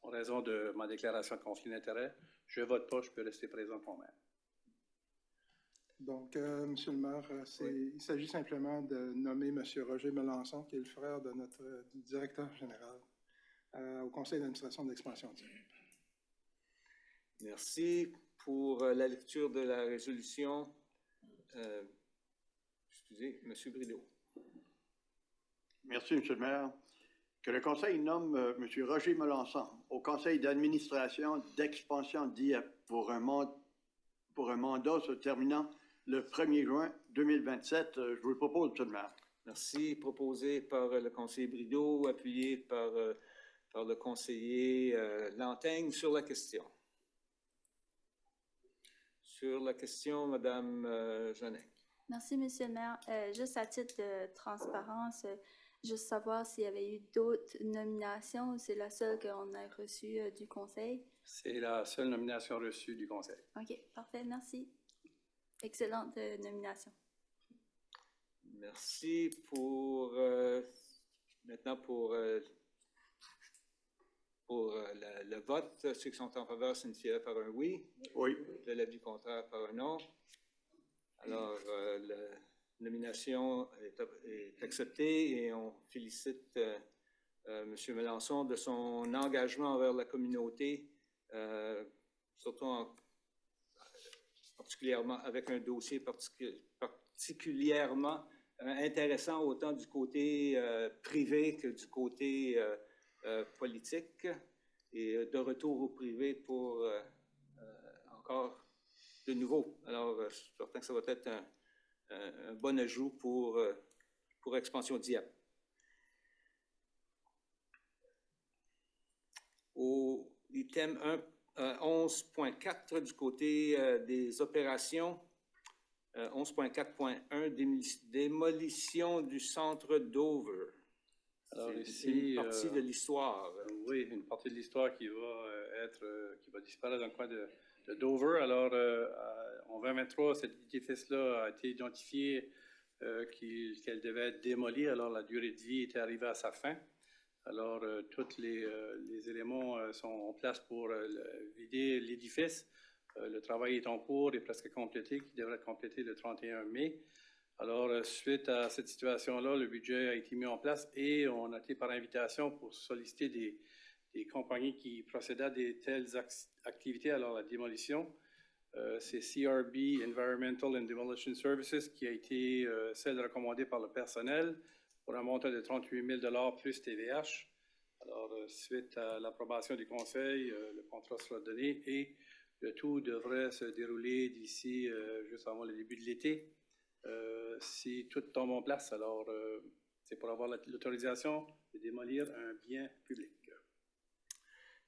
En raison de ma déclaration de conflit d'intérêts, je ne vote pas, je peux rester présent quand même. Donc, Monsieur le maire, il s'agit simplement de nommer M. Roger Melançon, qui est le frère de notre directeur général, au conseil d'administration d'Expansion Dieppe. Merci pour la lecture de la résolution. Excusez, M. Brideau. Merci, M. le maire. Que le Conseil nomme M. Roger Melançon au Conseil d'administration d'Expansion Dieppe pour un mandat se terminant le 1er juin 2027. Je vous le propose, M. le maire. Merci. Proposé par le conseiller Brideau, appuyé par le conseiller Lantaigne sur la question. Sur la question, Mme Jeannet. Merci, Monsieur le maire. Juste à titre de transparence, juste savoir s'il y avait eu d'autres nominations ou c'est la seule qu'on a reçue du conseil? C'est la seule nomination reçue du conseil. OK, parfait, merci. Excellente nomination. Merci pour maintenant pour le vote. Ceux qui sont en faveur signifient par un oui. Oui. De l'avis contraire par un non. Alors, la nomination est acceptée et on félicite M. Melançon de son engagement envers la communauté, surtout particulièrement avec un dossier particulièrement intéressant autant du côté privé que du côté politique, et de retour au privé pour encore de nouveau. Alors, je suis certain que ça va être un bon ajout pour Expansion Dieppe. Au item 11.4 du côté des opérations, 11.4.1, démolition du centre Dover. Alors C'est ici, une partie de l'histoire. Oui, une partie de l'histoire qui va disparaître dans le coin de Dover. Alors, en 2023, cet édifice-là a été identifié qu'elle devait être démolie. Alors, la durée de vie était arrivée à sa fin. Alors, tous les éléments sont en place pour vider l'édifice. Le travail est en cours et presque complété, qui devrait être complété le 31 mai. Alors, suite à cette situation-là, le budget a été mis en place et on a été par invitation pour solliciter des compagnies qui procédaient à de telles activités. Alors, la démolition, c'est CRB, Environmental and Demolition Services, qui a été celle recommandée par le personnel pour un montant de 38 000 plus TVH. Alors, suite à l'approbation du conseil, le contrat sera donné et le tout devrait se dérouler d'ici juste avant le début de l'été. Si tout tombe en place, alors c'est pour avoir l'autorisation de démolir un bien public.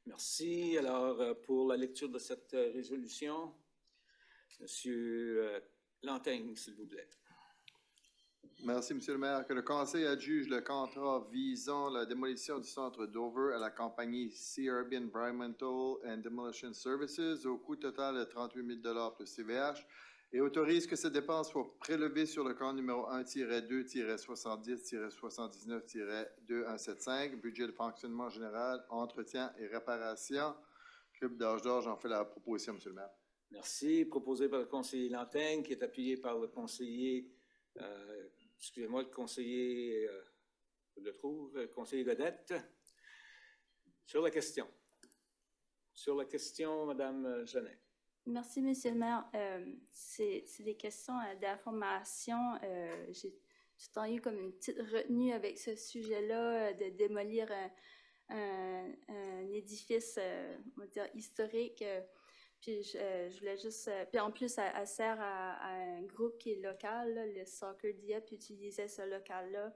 Merci. Alors, pour la lecture de cette résolution, M. Lanteigne, s'il vous plaît. Merci, M. le maire. Que le Conseil adjuge le contrat visant la démolition du centre Dover à la compagnie CRB Environmental and Demolition Services au coût total de 38 000 plus CVH et autorise que cette dépense soit prélevée sur le compte numéro 1-2-70-70-79-2175, budget de fonctionnement général, entretien et réparation. Club d'Âge d'Or, j'en fais la proposition, M. le maire. Merci. Proposé par le conseiller Lanteigne, qui est appuyé par le conseiller, excusez-moi, le conseiller, je le trouve, le conseiller Godette. Sur la question. Sur la question, Mme Genet. Merci, Monsieur le maire. C'est des questions d'information. J'ai tout le temps eu comme une petite retenue avec ce sujet-là de démolir un édifice, on va dire, historique. Puis je voulais juste... puis en plus, elle sert à un groupe qui est local, là, le Soccer Dieppe utilisait ce local-là.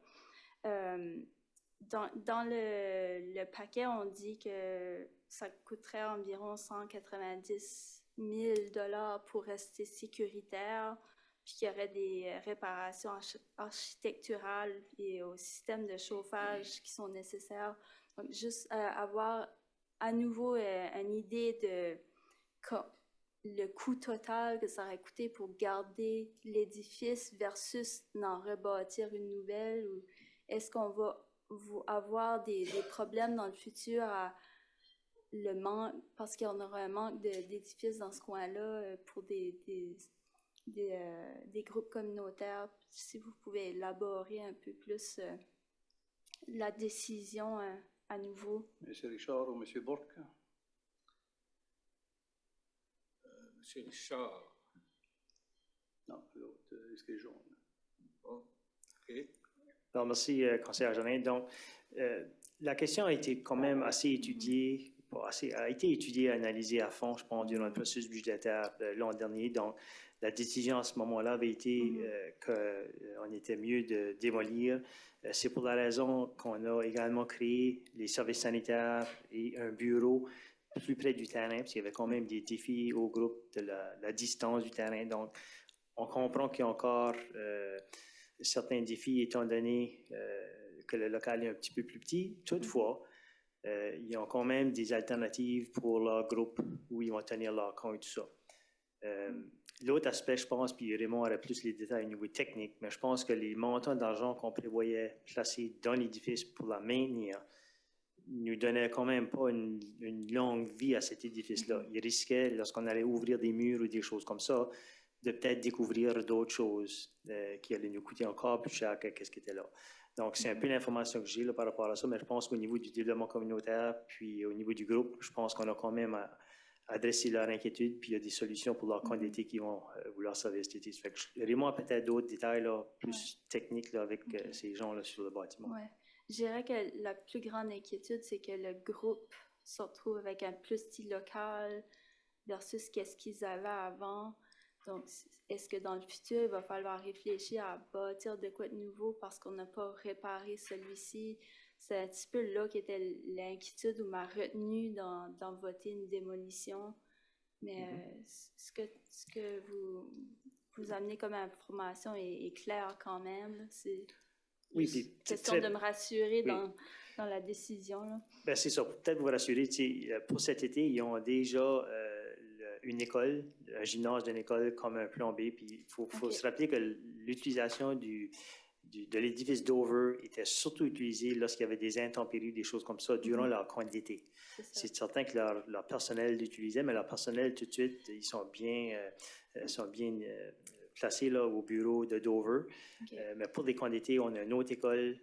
Dans le paquet, on dit que ça coûterait environ 190 000 $ pour rester sécuritaire, puis qu'il y aurait des réparations architecturales et au système de chauffage qui sont nécessaires. Donc, juste avoir à nouveau une idée de le coût total que ça aurait coûté pour garder l'édifice versus d'en rebâtir une nouvelle, ou est-ce qu'on va avoir des problèmes dans le futur à le manque, parce qu'il y en aura un manque d'édifices dans ce coin-là pour des groupes communautaires. Si vous pouvez élaborer un peu plus la décision à nouveau. M. Richard ou M. Bourque? M. Richard. Non, l'autre, est-ce qu'il est jaune? Oh, OK. Alors, merci, conseiller Genet. Donc, la question a été quand même assez étudiée, a été étudiée, analysée à fond, je pense, durant le processus budgétaire l'an dernier. Donc, la décision à ce moment-là avait été qu'on était mieux de démolir. C'est pour la raison qu'on a également créé les services sanitaires et un bureau plus près du terrain, parce qu'il y avait quand même des défis au groupe de la distance du terrain. Donc, on comprend qu'il y a encore certains défis, étant donné que le local est un petit peu plus petit. Toutefois, ils ont quand même des alternatives pour leur groupe où ils vont tenir leur camp et tout ça. L'autre aspect, je pense, puis Raymond aurait plus les détails au niveau technique, mais je pense que les montants d'argent qu'on prévoyait placer dans l'édifice pour la maintenir nous donnaient quand même pas une longue vie à cet édifice-là. Il risquait, lorsqu'on allait ouvrir des murs ou des choses comme ça, de peut-être découvrir d'autres choses qui allaient nous coûter encore plus cher que ce qui était là. Donc, c'est un peu l'information que j'ai là, par rapport à ça, mais je pense qu'au niveau du développement communautaire, puis au niveau du groupe, je pense qu'on a quand même adressé leur inquiétude, puis il y a des solutions pour leur camp d'été qui vont vouloir servir cet été. Fait que Raymond a peut-être d'autres détails là, plus techniques là, avec ces gens-là sur le bâtiment. Ouais. Je dirais que la plus grande inquiétude, c'est que le groupe se retrouve avec un plus petit local versus qu'est-ce qu'ils avaient avant. Donc, est-ce que dans le futur, il va falloir réfléchir à bâtir de quoi de nouveau parce qu'on n'a pas réparé celui-ci? C'est un petit peu là qu'était l'inquiétude ou ma retenue dans voter une démolition. Mais ce que vous amenez comme information est clair quand même. C'est question de me rassurer dans la décision. Là. Ben, c'est ça. Peut-être vous rassurer, pour cet été, ils ont déjà une école, un gymnase d'une école comme un plan B. Puis il faut se rappeler que l'utilisation de l'édifice Dover était surtout utilisée lorsqu'il y avait des intempéries, des choses comme ça, durant leur camp d'été. C'est certain que leur personnel l'utilisait, mais leur personnel, tout de suite, ils sont bien placés là, au bureau de Dover. Mais pour des camps d'été, on a une autre école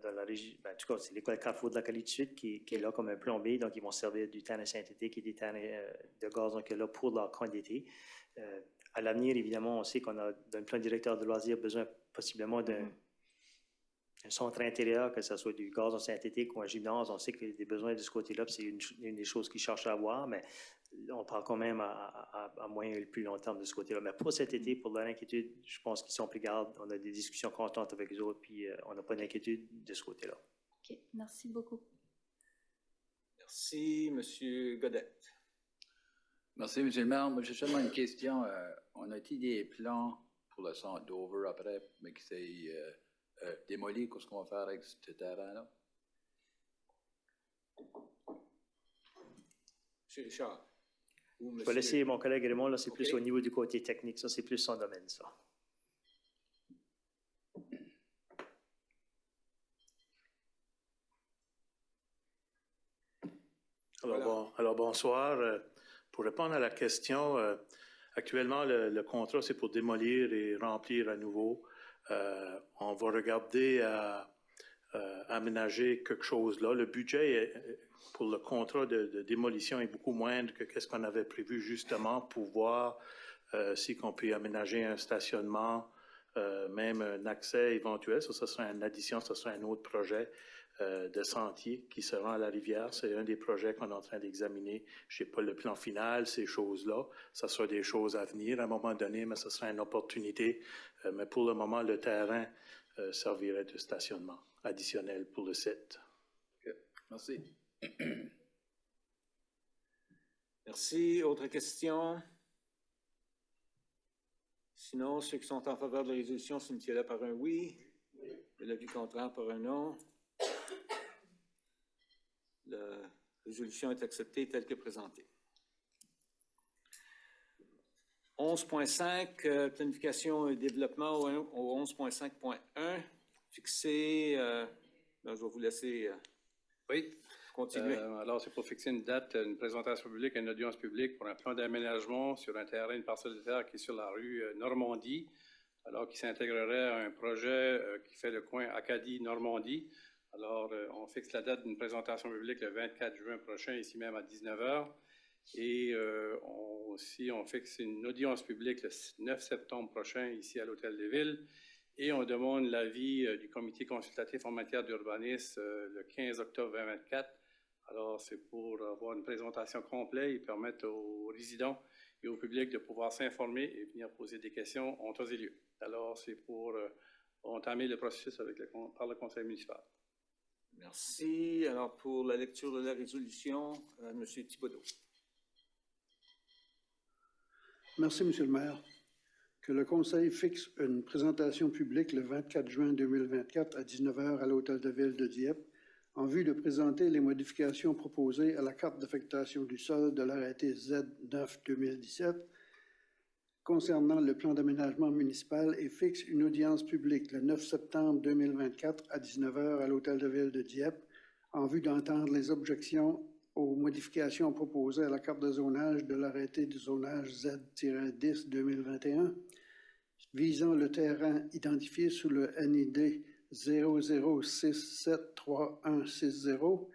dans la région. Ben, en tout cas, c'est l'école Carrefour de la Cali du Sud qui est là comme un plan B. Donc, ils vont servir du terrain synthétique et des terrains de gazon qui est là pour leur camp d'été. À l'avenir, évidemment, on sait qu'on a, d'un plan directeur de loisirs, besoin possiblement d'un centre intérieur, que ce soit du gazon synthétique ou un gymnase. On sait qu'il y a des besoins de ce côté-là, c'est une des choses qu'ils cherchent à avoir, mais on parle quand même à moyen et le plus long terme de ce côté-là. Mais pour cet été, pour leur inquiétude, je pense qu'ils sont pris garde. On a des discussions constantes avec eux autres, puis on n'a pas d'inquiétude de ce côté-là. OK. Merci beaucoup. Merci, M. Godet. Merci, M. le maire. Moi, j'ai seulement une question. On a-t-il des plans pour le centre Dover après, mais qui s'est démoli? Qu'est-ce qu'on va faire avec ce terrain-là? M. Richard. Je vais laisser mon collègue Raymond, là, c'est plus au niveau du côté technique. Ça, c'est plus son domaine, ça. Alors, bonsoir. Pour répondre à la question, actuellement, le contrat, c'est pour démolir et remplir à nouveau. On va regarder à aménager quelque chose là. Le budget pour le contrat de démolition est beaucoup moindre que ce qu'on avait prévu justement pour voir si on peut aménager un stationnement, même un accès éventuel. Ça sera une addition, ça sera un autre projet de sentier qui se rend à la rivière. C'est un des projets qu'on est en train d'examiner. Je n'ai pas le plan final, ces choses-là. Ça sera des choses à venir à un moment donné, mais ce sera une opportunité. Mais pour le moment, le terrain servirait de stationnement additionnel pour le site. Okay. Merci. Merci. Autres questions? Sinon, ceux qui sont en faveur de la résolution, signifient-le par un oui. Et l'avis contraire par un non. La résolution est acceptée telle que présentée. 11.5, planification et développement au 11.5.1. Fixé, je vais vous laisser continuer. Alors, c'est pour fixer une date, une présentation publique, une audience publique pour un plan d'aménagement sur un terrain, une parcelle de terre qui est sur la rue Normandie, alors qui s'intégrerait à un projet qui fait le coin Acadie-Normandie. Alors, on fixe la date d'une présentation publique le 24 juin prochain, ici même à 19h. Et on fixe une audience publique le 9 septembre prochain, ici à l'Hôtel de Ville. Et on demande l'avis du comité consultatif en matière d'urbanisme le 15 octobre 2024. Alors, c'est pour avoir une présentation complète et permettre aux résidents et au public de pouvoir s'informer et venir poser des questions en temps et lieu. Alors, c'est pour entamer le processus par le conseil municipal. Merci. Alors, pour la lecture de la résolution, M. Thibodeau. Merci, M. le maire. Que le Conseil fixe une présentation publique le 24 juin 2024 à 19h à l'Hôtel de Ville de Dieppe en vue de présenter les modifications proposées à la carte d'affectation du sol de l'arrêté Z9-2017 concernant le plan d'aménagement municipal et fixe une audience publique le 9 septembre 2024 à 19h à l'Hôtel de Ville de Dieppe en vue d'entendre les objections aux modifications proposées à la carte de zonage de l'arrêté de zonage Z-10-2021 visant le terrain identifié sous le NID 00673160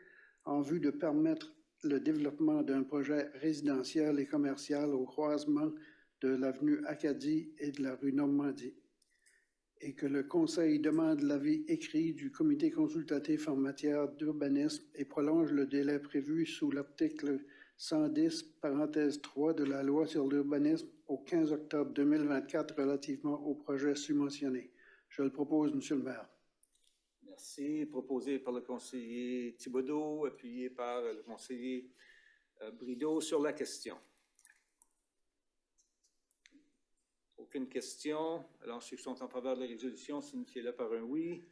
en vue de permettre le développement d'un projet résidentiel et commercial au croisement de l'avenue Acadie et de la rue Normandie, et que le Conseil demande l'avis écrit du comité consultatif en matière d'urbanisme et prolonge le délai prévu sous l'article 110, parenthèse 3 de la loi sur l'urbanisme au 15 octobre 2024 relativement au projet subventionné. Je le propose, Monsieur le maire. Merci. Proposé par le conseiller Thibodeau, appuyé par le conseiller Brideau sur la question. Aucune question. Alors, ceux qui sont en faveur de la résolution, signifiez-le par un oui.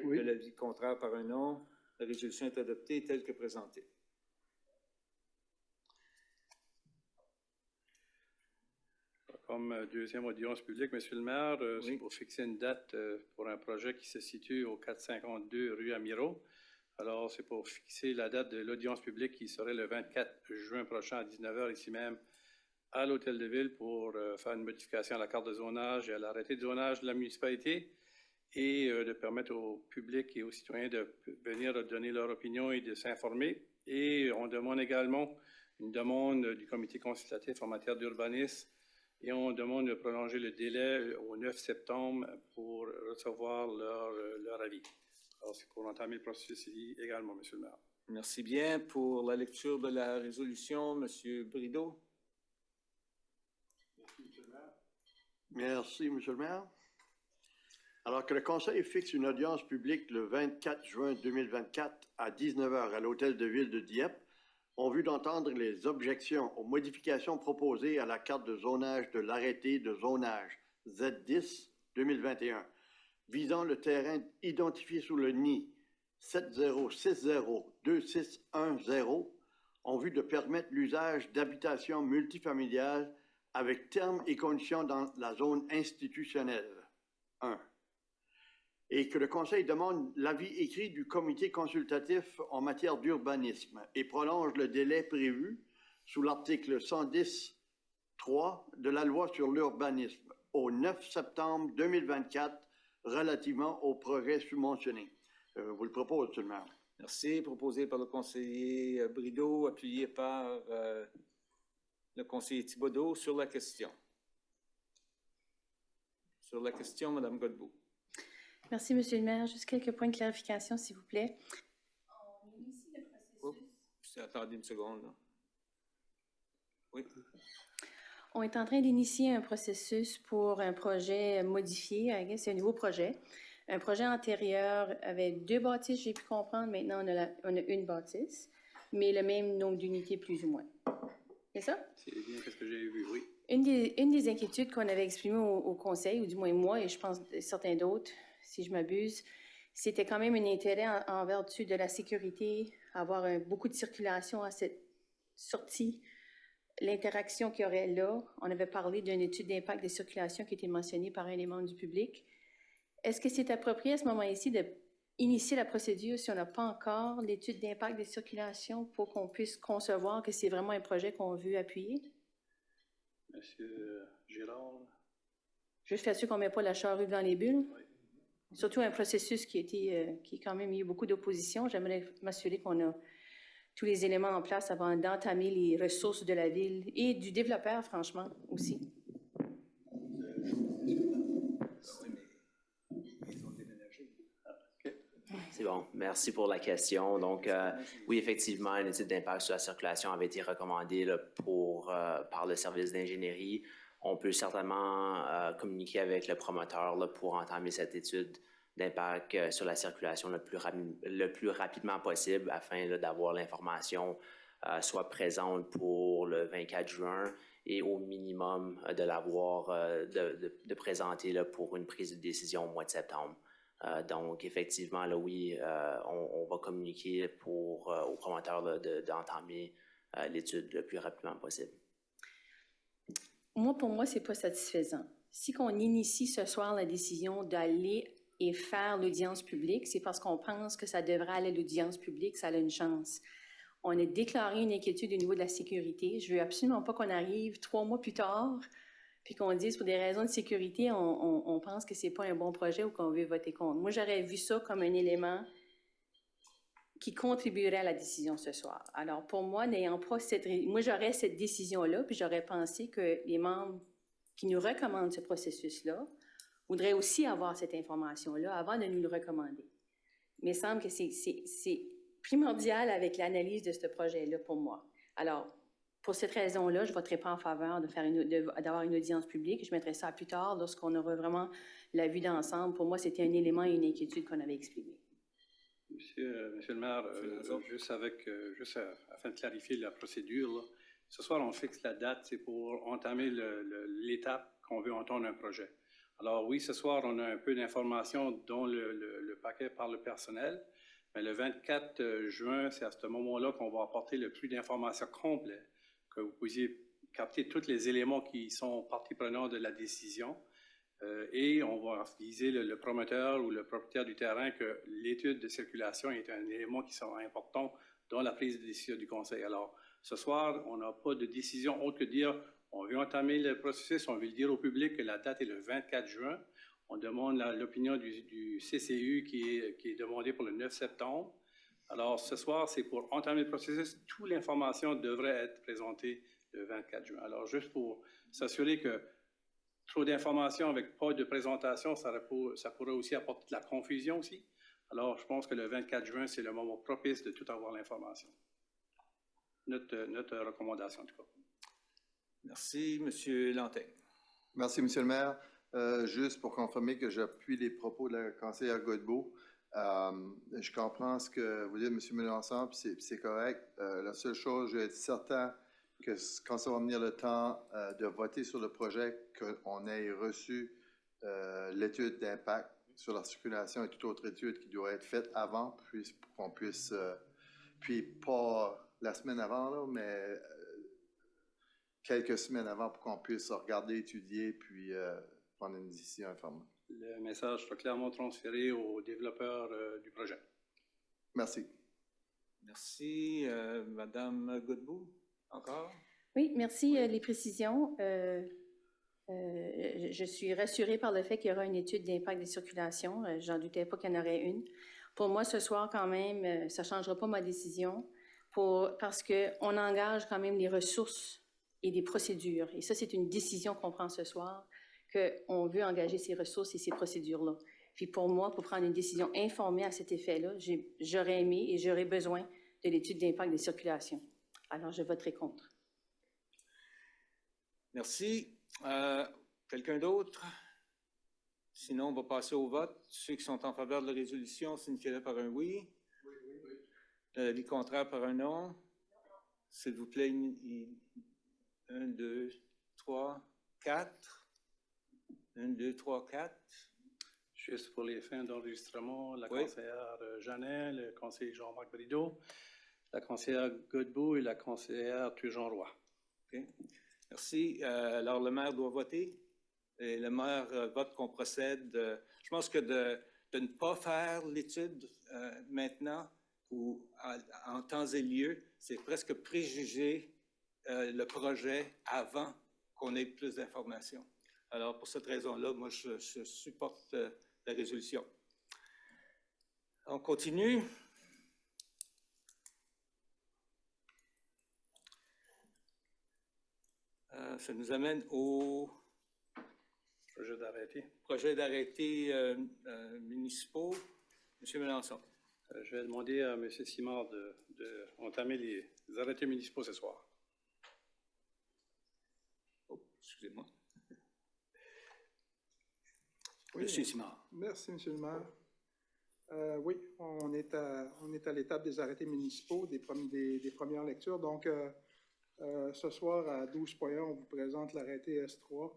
Oui. De l'avis contraire par un non. La résolution est adoptée telle que présentée. Comme deuxième audience publique, Monsieur le maire, c'est pour fixer une date pour un projet qui se situe au 452 rue Amiro. Alors, c'est pour fixer la date de l'audience publique qui serait le 24 juin prochain à 19h ici même à l'Hôtel de Ville pour faire une modification à la carte de zonage et à l'arrêté de zonage de la municipalité et de permettre au public et aux citoyens de venir donner leur opinion et de s'informer. Et on demande également une demande du comité consultatif en matière d'urbanisme et on demande de prolonger le délai au 9 septembre pour recevoir leur avis. Alors, c'est pour entamer le processus également, Monsieur le maire. Merci bien. Pour la lecture de la résolution, Monsieur Brideau. Merci, Monsieur le maire. Alors que le Conseil fixe une audience publique le 24 juin 2024 à 19h à l'Hôtel de Ville de Dieppe, en vue d'entendre les objections aux modifications proposées à la carte de zonage de l'arrêté de zonage Z10-2021, visant le terrain identifié sous le NI 70602610, en vue de permettre l'usage d'habitations multifamiliales avec termes et conditions dans la zone institutionnelle. 1. Et que le Conseil demande l'avis écrit du comité consultatif en matière d'urbanisme et prolonge le délai prévu sous l'article 110.3 de la loi sur l'urbanisme au 9 septembre 2024 relativement au projet subventionné. Vous le propose, Monsieur le maire. Merci. Proposé par le conseiller Brideau, appuyé par le conseiller Thibodeau sur la question. Sur la question, Mme Godbout. Merci, Monsieur le maire. Juste quelques points de clarification, s'il vous plaît. On initie le processus. Attendez une seconde. Là. Oui. On est en train d'initier un processus pour un projet modifié. C'est un nouveau projet. Un projet antérieur avait 2 bâtisses, j'ai pu comprendre. Maintenant, on a une bâtisse, mais le même nombre d'unités plus ou moins. C'est ça? C'est bien ce que j'ai vu, oui. Une des inquiétudes qu'on avait exprimées au Conseil, ou du moins moi, et je pense certains d'autres, si je m'abuse, c'était quand même un intérêt en vertu de la sécurité, avoir beaucoup de circulation à cette sortie, l'interaction qu'il y aurait là. On avait parlé d'une étude d'impact de circulation qui était mentionnée par un des membres du public. Est-ce que c'est approprié à ce moment-ci d'initier la procédure si on n'a pas encore l'étude d'impact de circulation pour qu'on puisse concevoir que c'est vraiment un projet qu'on veut appuyer? Monsieur Girard. Juste faire sûr qu'on ne met pas la charrue devant les bulles. Oui. Surtout un processus qui quand même eu beaucoup d'opposition. J'aimerais m'assurer qu'on a tous les éléments en place avant d'entamer les ressources de la ville et du développeur, franchement, aussi. C'est bon. Merci pour la question. Donc, oui, effectivement, une étude d'impact sur la circulation avait été recommandée là, par le service d'ingénierie. On peut certainement communiquer avec le promoteur là, pour entamer cette étude d'impact sur la circulation le plus rapidement possible afin d'avoir l'information soit présente pour le 24 juin et au minimum de l'avoir, de présenter là, pour une prise de décision au mois de septembre. Donc, effectivement, là, oui, on va communiquer au promoteur d'entamer l'étude le plus rapidement possible. Pour moi, ce n'est pas satisfaisant. Si on initie ce soir la décision d'aller et faire l'audience publique, c'est parce qu'on pense que ça devrait aller à l'audience publique, ça a une chance. On a déclaré une inquiétude au niveau de la sécurité. Je ne veux absolument pas qu'on arrive 3 mois plus tard puis qu'on dise pour des raisons de sécurité, on pense que ce n'est pas un bon projet ou qu'on veut voter contre. Moi, j'aurais vu ça comme un élément qui contribuerait à la décision ce soir. Alors, pour moi, n'ayant pas moi, j'aurais cette décision-là, puis j'aurais pensé que les membres qui nous recommandent ce processus-là voudraient aussi avoir cette information-là avant de nous le recommander. Mais il semble que c'est primordial avec l'analyse de ce projet-là pour moi. Alors, pour cette raison-là, je ne voterai pas en faveur d'avoir une audience publique. Je mettrai ça plus tard lorsqu'on aura vraiment la vue d'ensemble. Pour moi, c'était un élément et une inquiétude qu'on avait exprimé. Monsieur le maire, juste afin de clarifier la procédure, là, ce soir, on fixe la date, c'est pour entamer l'étape qu'on veut entendre un projet. Alors oui, ce soir, on a un peu d'informations dont le paquet par le personnel, mais le 24 juin, c'est à ce moment-là qu'on va apporter le plus d'informations complètes, que vous puissiez capter tous les éléments qui sont partie prenante de la décision. Et on va viser le promoteur ou le propriétaire du terrain que l'étude de circulation est un élément qui sera important dans la prise de décision du conseil. Alors, ce soir, on n'a pas de décision autre que de dire on veut entamer le processus, on veut le dire au public que la date est le 24 juin. On demande l'opinion du CCU qui est demandée pour le 9 septembre. Alors, ce soir, c'est pour entamer le processus. Toute l'information devrait être présentée le 24 juin. Alors, juste pour s'assurer que trop d'informations avec pas de présentation, ça pourrait aussi apporter de la confusion aussi. Alors, je pense que le 24 juin, c'est le moment propice de tout avoir l'information. Notre recommandation, en tout cas. Merci, M. Lantin. Merci, M. le maire. Juste pour confirmer que j'appuie les propos de la conseillère Godbout, je comprends ce que vous dites, M. Mélenchon, puis c'est correct. La seule chose, je vais être certain que quand ça va venir le temps de voter sur le projet, qu'on ait reçu l'étude d'impact sur la circulation et toute autre étude qui doit être faite avant, puis pour qu'on puisse, puis pas la semaine avant, là, mais quelques semaines avant pour qu'on puisse regarder, étudier, puis prendre une décision informée. Le message sera clairement transféré aux développeurs du projet. Merci. Merci. Madame Godbout, encore? Oui, merci les précisions. Je suis rassurée par le fait qu'il y aura une étude d'impact des circulations. J'en doutais pas qu'il y en aurait une. Pour moi, ce soir, quand même, ça ne changera pas ma décision parce qu'on engage quand même les ressources et des procédures. Et ça, c'est une décision qu'on prend ce soir, qu'on veut engager ces ressources et ces procédures-là. Puis pour moi, pour prendre une décision informée à cet effet-là, j'aurais aimé et j'aurais besoin de l'étude d'impact des circulations. Alors, je voterai contre. Merci. Quelqu'un d'autre? Sinon, on va passer au vote. Ceux qui sont en faveur de la résolution signifient par un oui. Oui. L'avis contraire par un non. S'il vous plaît, 1, 2, 3, 4. 1, 2, 3, 4. Juste pour les fins d'enregistrement, la conseillère Jeannet, le conseiller Jean-Marc Brideau, la conseillère Godbout et la conseillère Turgeon-Roy. OK. Merci. Alors, le maire doit voter. Et le maire vote qu'on procède. Je pense que de ne pas faire l'étude maintenant ou en temps et lieu, c'est presque préjuger le projet avant qu'on ait plus d'informations. Alors, pour cette raison-là, moi, je supporte la résolution. On continue. Ça nous amène au projet d'arrêté municipaux. M. Mélenchon. Je vais demander à M. Simard d'entamer les arrêtés municipaux ce soir. Oh, excusez-moi. Oui, M. Simard. Merci, M. le maire. Oui, on est à l'étape des arrêtés municipaux, des premières lectures. Donc, ce soir, à 12.1, on vous présente l'arrêté S3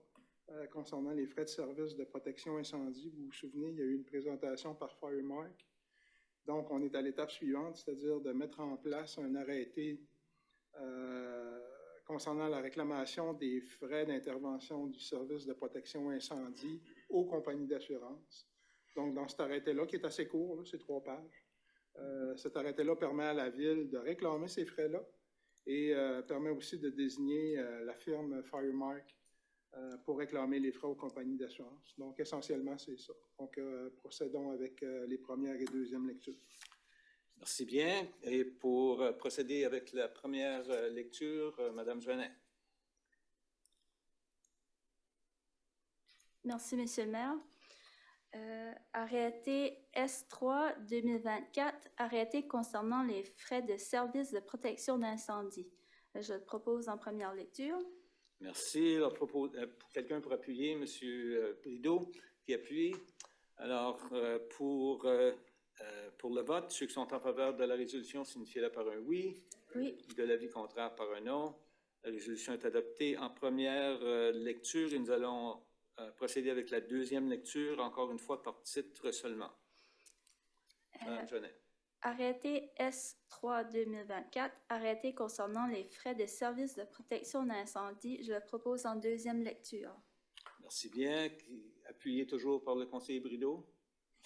concernant les frais de service de protection incendie. Vous vous souvenez, il y a eu une présentation par Firemark. Donc, on est à l'étape suivante, c'est-à-dire de mettre en place un arrêté concernant la réclamation des frais d'intervention du service de protection incendie aux compagnies d'assurance. Donc, dans cet arrêté-là, qui est assez court, c'est 3 pages, cet arrêté-là permet à la Ville de réclamer ces frais-là et permet aussi de désigner la firme Firemark pour réclamer les frais aux compagnies d'assurance. Donc, essentiellement, c'est ça. Donc, procédons avec les premières et deuxièmes lectures. Merci bien. Et pour procéder avec la première lecture, Mme Jeannet. Merci, Monsieur le maire. Arrêté S3 2024, arrêté concernant les frais de service de protection d'incendie. Je le propose en première lecture. Merci. Alors, quelqu'un pour appuyer, M. Brideau, qui appuie. Alors, pour le vote, ceux qui sont en faveur de la résolution, signifiez-le par un oui. Oui. De l'avis contraire, par un non. La résolution est adoptée en première lecture et nous allons procéder avec la deuxième lecture, encore une fois par titre seulement. Madame Genet. Arrêté S3-2024, arrêté concernant les frais de services de protection d'incendie. Je le propose en deuxième lecture. Merci bien. Appuyé toujours par le conseiller Brideau.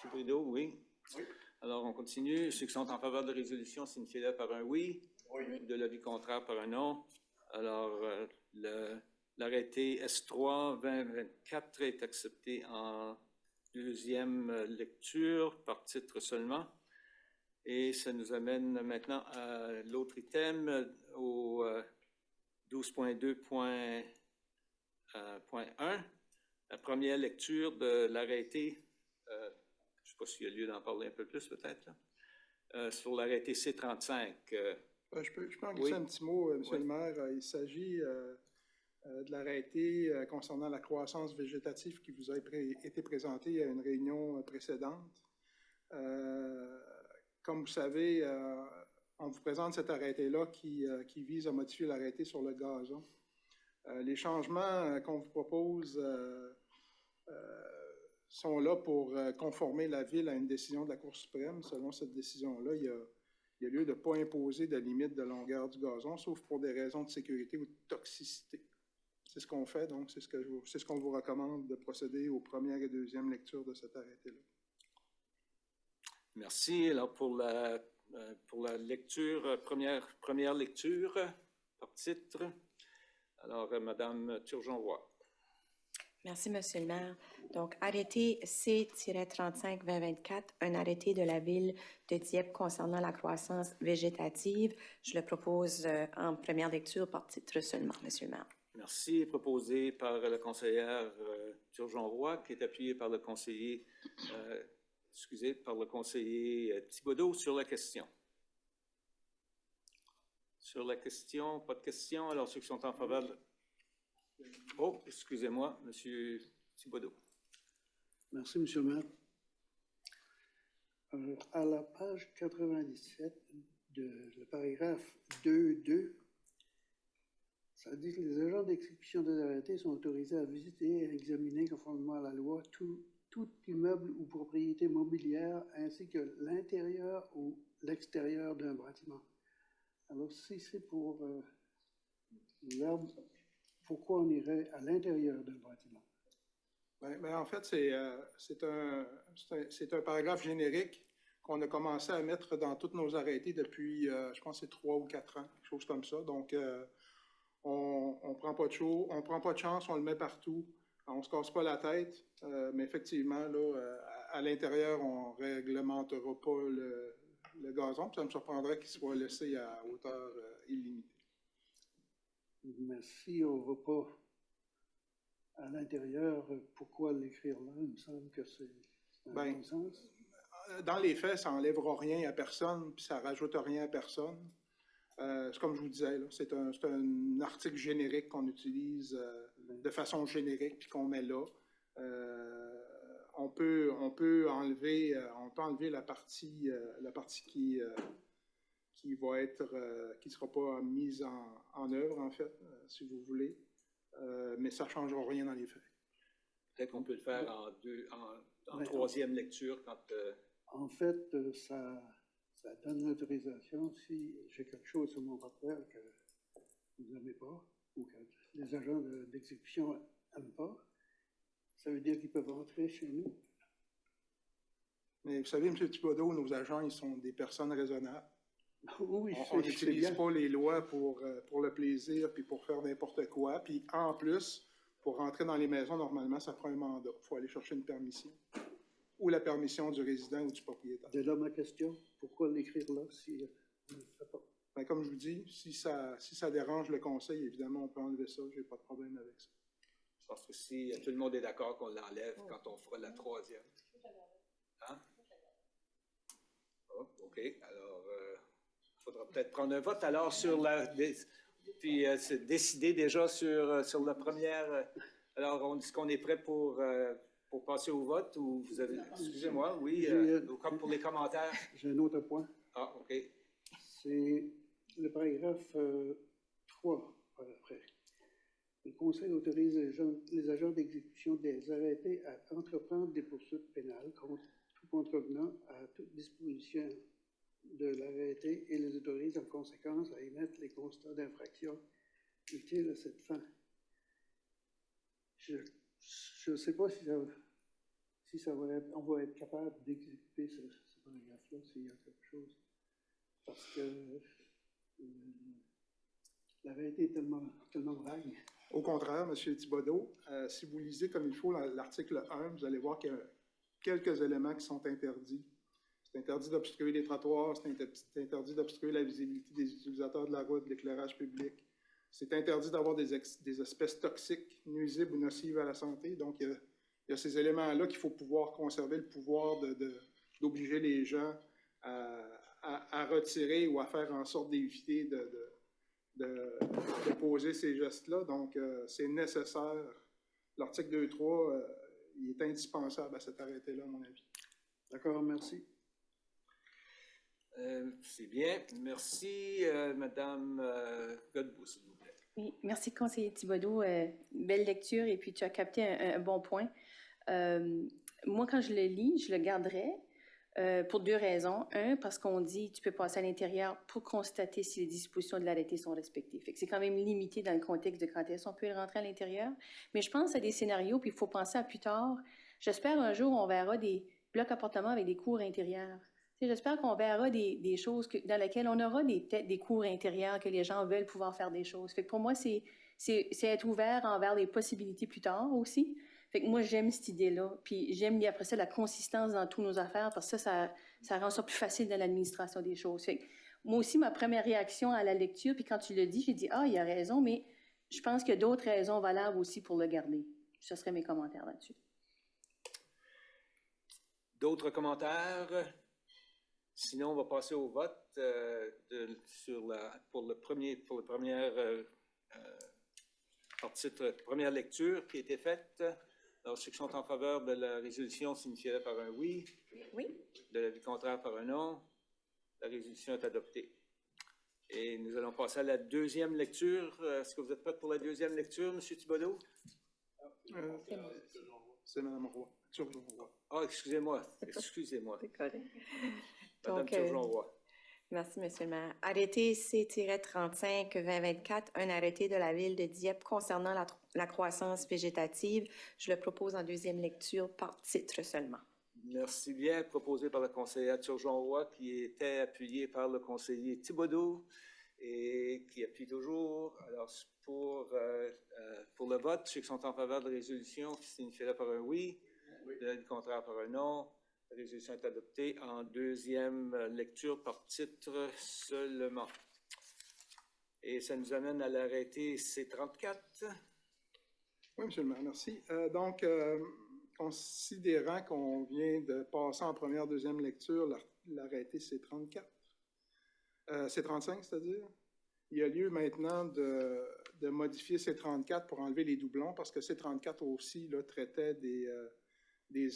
M. Brideau, oui. Oui. Alors, on continue. Ceux qui sont en faveur de la résolution, signifiez-le par un oui. Oui. De l'avis contraire, par un non. Alors, l'arrêté S3-2024 est accepté en deuxième lecture, par titre seulement. Et ça nous amène maintenant à l'autre item, au 12.2.1, la première lecture de l'arrêté, je ne sais pas s'il y a lieu d'en parler un peu plus peut-être, sur l'arrêté C35. Je peux en glisser un petit mot, M. le maire. Il s'agit de l'arrêté concernant la croissance végétative qui vous a été présenté à une réunion précédente. Comme vous savez, on vous présente cet arrêté-là qui vise à modifier l'arrêté sur le gazon. Les changements qu'on vous propose sont là pour conformer la Ville à une décision de la Cour suprême. Selon cette décision-là, il y a lieu de ne pas imposer de limite de longueur du gazon, sauf pour des raisons de sécurité ou de toxicité. C'est ce qu'on fait, donc c'est ce qu'on vous recommande de procéder aux premières et deuxièmes lectures de cet arrêté-là. Merci. Alors, pour la lecture, première lecture, par titre, alors, Mme Turgeon-Roy. Merci, Monsieur le maire. Donc, arrêté C-35-2024, un arrêté de la Ville de Dieppe concernant la croissance végétative. Je le propose en première lecture par titre seulement, Monsieur le maire. Merci. Proposé par la conseillère Turgeon-Roy, qui est appuyée par le conseiller Thibodeau sur la question. Sur la question, pas de question. Alors, ceux qui sont en faveur de... Oh, excusez-moi, M. Thibodeau. Merci, M. le maire. À la page 97 le paragraphe 2.2, ça dit que les agents d'exécution des arrêtés sont autorisés à visiter et à examiner conformément à la loi tout immeuble ou propriété mobilière ainsi que l'intérieur ou l'extérieur d'un bâtiment. Alors, si c'est pour l'herbe, pourquoi on irait à l'intérieur d'un bâtiment? En fait, c'est un paragraphe générique qu'on a commencé à mettre dans tous nos arrêtés depuis, je pense, c'est 3 ou 4 ans, quelque chose comme ça. Donc, on ne prend pas de chance, on le met partout. On ne se casse pas la tête, mais effectivement, là, à l'intérieur, on ne réglementera pas le gazon. Ça me surprendrait qu'il soit laissé à hauteur illimitée. Mais si on ne va pas à l'intérieur, pourquoi l'écrire là? Il me semble que c'est un bon sens. Dans les faits, ça n'enlèvera rien à personne, puis ça ne rajoute rien à personne. C'est comme je vous disais, c'est un article générique qu'on utilise de façon générique, puis qu'on met là. On peut enlever la partie qui va être, qui ne sera pas mise en œuvre, en fait, si vous voulez. Mais ça ne changera rien dans les faits. Peut-être qu'on peut le faire en troisième lecture quand... En fait, ça donne l'autorisation si j'ai quelque chose sur mon rapport que vous n'aimez pas ou que les agents d'exécution n'aiment pas. Ça veut dire qu'ils peuvent entrer chez nous. Mais vous savez, M. Thibodeau, nos agents, ils sont des personnes raisonnables. Oui, on n'utilise pas les lois pour le plaisir puis pour faire n'importe quoi. Puis en plus, pour rentrer dans les maisons, normalement, ça prend un mandat. Il faut aller chercher une permission. Ou la permission du résident ou du propriétaire. C'est là ma question. Pourquoi l'écrire là si on ne le fait pas? Comme je vous dis, si ça dérange le conseil, évidemment, on peut enlever ça. Je n'ai pas de problème avec ça. Je pense que si tout le monde est d'accord qu'on l'enlève quand on fera la troisième. Hein? Oh, OK. Alors, il faudra peut-être prendre un vote. Alors, Puis c'est décidé déjà sur la première. Alors, est-ce qu'on est prêt pour passer au vote ou vous avez. Excusez-moi, oui, comme pour les commentaires. J'ai un autre point. Ah, OK. C'est le paragraphe 3 par après. Le Conseil autorise les agents d'exécution des arrêtés à entreprendre des poursuites pénales contre tout contrevenant à toute disposition de l'arrêté et les autorise en conséquence à émettre les constats d'infraction utiles à cette fin. Je ne sais pas on va être capable d'exécuter ce paragraphe-là s'il y a quelque chose. Parce que l'arrêté est tellement vague. Au contraire, M. Thibodeau, si vous lisez comme il faut l'article 1, vous allez voir qu'il y a quelques éléments qui sont interdits. C'est interdit d'obstruer les trottoirs, c'est interdit d'obstruer la visibilité des utilisateurs de la route, de l'éclairage public. C'est interdit d'avoir des espèces toxiques, nuisibles ou nocives à la santé. Donc, il y a ces éléments-là qu'il faut pouvoir conserver, le pouvoir d'obliger les gens à retirer ou à faire en sorte d'éviter de poser ces gestes-là. Donc, c'est nécessaire. L'article 2.3, il est indispensable à cet arrêté-là, à mon avis. D'accord, merci. C'est bien. Merci, Madame Godbout, s'il vous plaît. Oui, merci, conseiller Thibodeau. Belle lecture et puis tu as capté un bon point. Moi, quand je le lis, je le garderai pour deux raisons. Un, parce qu'on dit tu peux passer à l'intérieur pour constater si les dispositions de l'arrêté sont respectées. Fait que c'est quand même limité dans le contexte de quand est-ce qu'on peut rentrer à l'intérieur. Mais je pense à des scénarios, puis il faut penser à plus tard. J'espère un jour on verra des blocs appartements avec des cours intérieurs. J'espère qu'on verra des choses dans lesquelles on aura peut-être des cours intérieurs que les gens veulent pouvoir faire des choses. Fait que pour moi, c'est être ouvert envers les possibilités plus tard aussi. Fait que moi, j'aime cette idée-là. Puis j'aime après ça la consistance dans toutes nos affaires parce que ça rend ça plus facile dans l'administration des choses. Fait que moi aussi, ma première réaction à la lecture, puis quand tu le dis, j'ai dit « Ah, il a raison », mais je pense qu'il y a d'autres raisons valables aussi pour le garder. Ce seraient mes commentaires là-dessus. D'autres commentaires? Sinon, on va passer au vote pour la première lecture qui a été faite. Alors, ceux qui sont en faveur de la résolution signifient par un oui. Oui. De l'avis contraire par un non. La résolution est adoptée. Et nous allons passer à la deuxième lecture. Est-ce que vous êtes prêts pour la deuxième lecture, M. Thibodeau? C'est Mme Roy. Ah, excusez-moi. Excusez-moi. C'est correct. Madame Turgeon-Roy. Merci, M. le maire. Arrêté C-35-2024, un arrêté de la Ville de Dieppe concernant la croissance végétative. Je le propose en deuxième lecture par titre seulement. Merci bien. Proposé par la conseillère Turgeon-Roy, qui était appuyée par le conseiller Thibodeau et qui appuie toujours. Alors, pour le vote, ceux qui sont en faveur de la résolution signifient par un oui, de l'avis contraire par un non. La résolution est adoptée en deuxième lecture par titre seulement. Et ça nous amène à l'arrêté C-34. Oui, M. le maire, merci. Considérant qu'on vient de passer en première, deuxième lecture l'arrêté C-34, C-35, c'est-à-dire, il y a lieu maintenant de modifier C-34 pour enlever les doublons, parce que C-34 aussi là, traitait des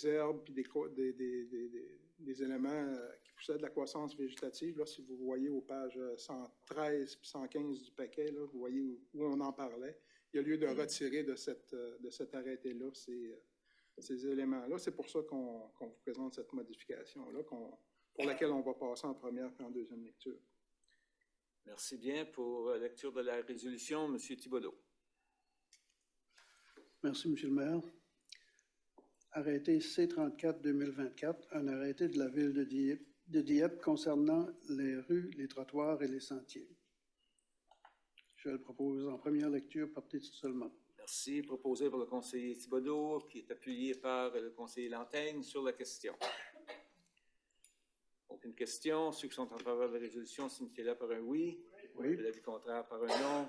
herbes et des éléments qui poussaient de la croissance végétative. Là, si vous voyez aux pages 113 et 115 du paquet, là, vous voyez où on en parlait. Il y a lieu de retirer de cet arrêté-là ces éléments-là. C'est pour ça qu'on vous présente cette modification-là, pour laquelle on va passer en première et en deuxième lecture. Merci bien. Pour lecture de la résolution, M. Thibodeau. Merci, M. le maire. Arrêté C-34-2024, un arrêté de la Ville de Dieppe concernant les rues, les trottoirs et les sentiers. Je le propose en première lecture par titre seulement. Merci. Proposé par le conseiller Thibodeau, qui est appuyé par le conseiller Lantaigne sur la question. Aucune question. Ceux qui sont en faveur de la résolution signifient par un oui. Oui. De l'avis contraire par un non.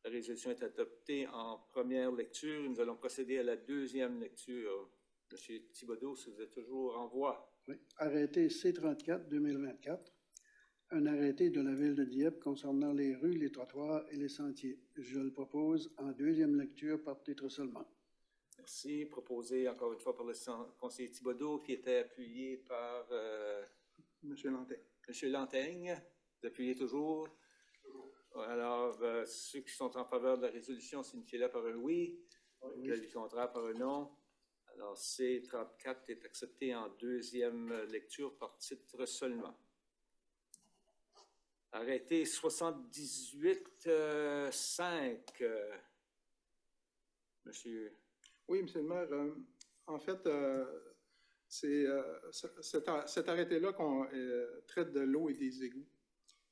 La résolution est adoptée en première lecture. Nous allons procéder à la deuxième lecture. M. Thibodeau, si vous êtes toujours en voie. Oui. Arrêté C-34-2024, un arrêté de la Ville de Dieppe concernant les rues, les trottoirs et les sentiers. Je le propose en deuxième lecture par titre seulement. Merci. Proposé encore une fois par le conseiller Thibodeau, qui était appuyé par Monsieur Lantaigne. Monsieur Lantaigne. Vous appuyez toujours. Alors, ceux qui sont en faveur de la résolution, signifiez-le par un oui. L'avis contraire par un non. Alors, C34 est accepté en deuxième lecture par titre seulement. Arrêté 78.5. Monsieur. Oui, Monsieur le maire. En fait, c'est cet arrêté-là qu'on traite de l'eau et des égouts.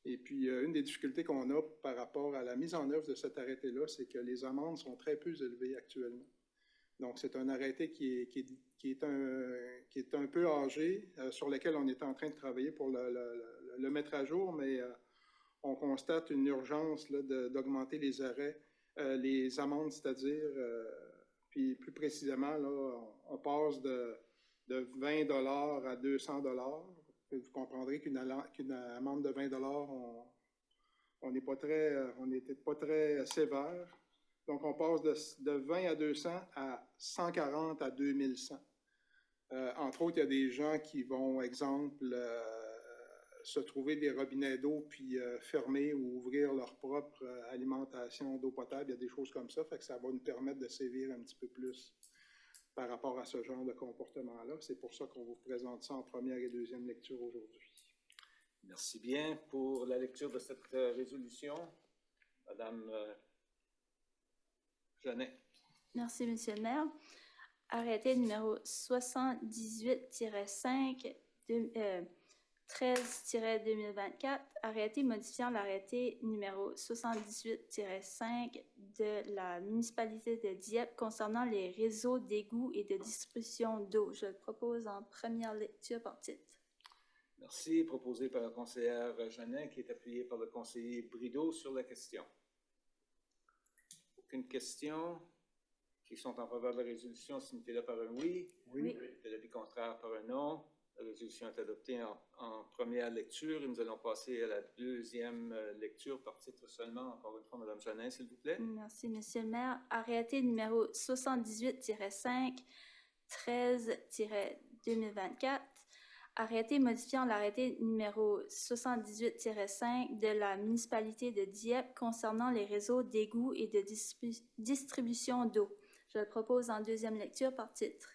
Et puis, une des difficultés qu'on a par rapport à la mise en œuvre de cet arrêté-là, c'est que les amendes sont très peu élevées actuellement. Donc, c'est un arrêté qui est un peu âgé, sur lequel on est en train de travailler pour le mettre à jour, mais on constate une urgence d'augmenter les arrêts, les amendes, c'est-à-dire, puis plus précisément, là, on passe de 20 $ à 200 $. Vous comprendrez qu'une amende de 20 $, on n'était pas très sévère. Donc, on passe de 20 à 200 à 140 à 2100. Entre autres, il y a des gens qui vont, exemple, se trouver des robinets d'eau puis fermer ou ouvrir leur propre alimentation d'eau potable. Il y a des choses comme ça, fait que ça va nous permettre de sévir un petit peu plus par rapport à ce genre de comportement-là. C'est pour ça qu'on vous présente ça en première et deuxième lecture aujourd'hui. Merci bien pour la lecture de cette résolution. Madame Jeannet. Merci, Monsieur le maire. Arrêté numéro 78-5, 13-2024, arrêté modifiant l'arrêté numéro 78-5 de la municipalité de Dieppe concernant les réseaux d'égouts et de distribution d'eau. Je le propose en première lecture par titre. Merci. Proposé par la conseillère Jeannet, qui est appuyée par le conseiller Brideau sur la question. Aucune question. Qui sont en faveur de la résolution, signifiez-le par un oui. Oui. De l'avis contraire par un non. La résolution est adoptée en première lecture et nous allons passer à la deuxième lecture par titre seulement. Encore une fois, Mme Jeannin, s'il vous plaît. Merci, Monsieur le maire. Arrêté numéro 78-5, 13-2024. Arrêté modifiant l'arrêté numéro 78-5 de la municipalité de Dieppe concernant les réseaux d'égouts et de distribution d'eau. Je le propose en deuxième lecture par titre.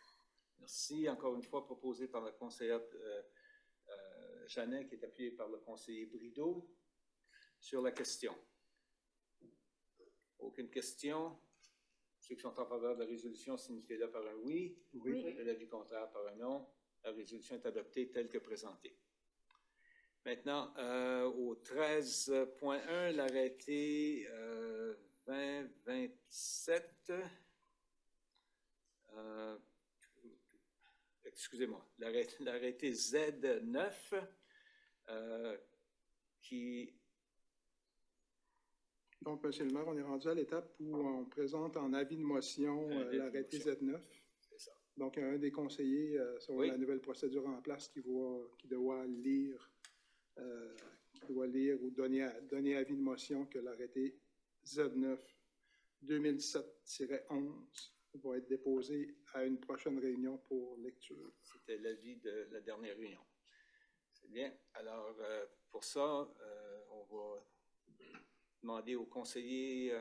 Merci. Encore une fois, proposé par la conseillère Jeannet, qui est appuyée par le conseiller Brideau sur la question. Aucune question. Ceux qui sont en faveur de la résolution, signifiez-le par un oui. Oui. De l'avis contraire par un non. La résolution est adoptée telle que présentée. Maintenant, au 13.1, l'arrêté 2027. Excusez-moi, l'arrêté Z9 qui... Donc, Monsieur le maire, on est rendu à l'étape où on présente en avis de motion l'arrêté Z9. C'est ça. Donc, il y a un des conseillers sur la nouvelle procédure en place qui doit lire ou donner avis de motion que l'arrêté Z9 2017-11 va être déposé à une prochaine réunion pour lecture. C'était l'avis de la dernière réunion. C'est bien. Alors, pour ça, on va demander au conseiller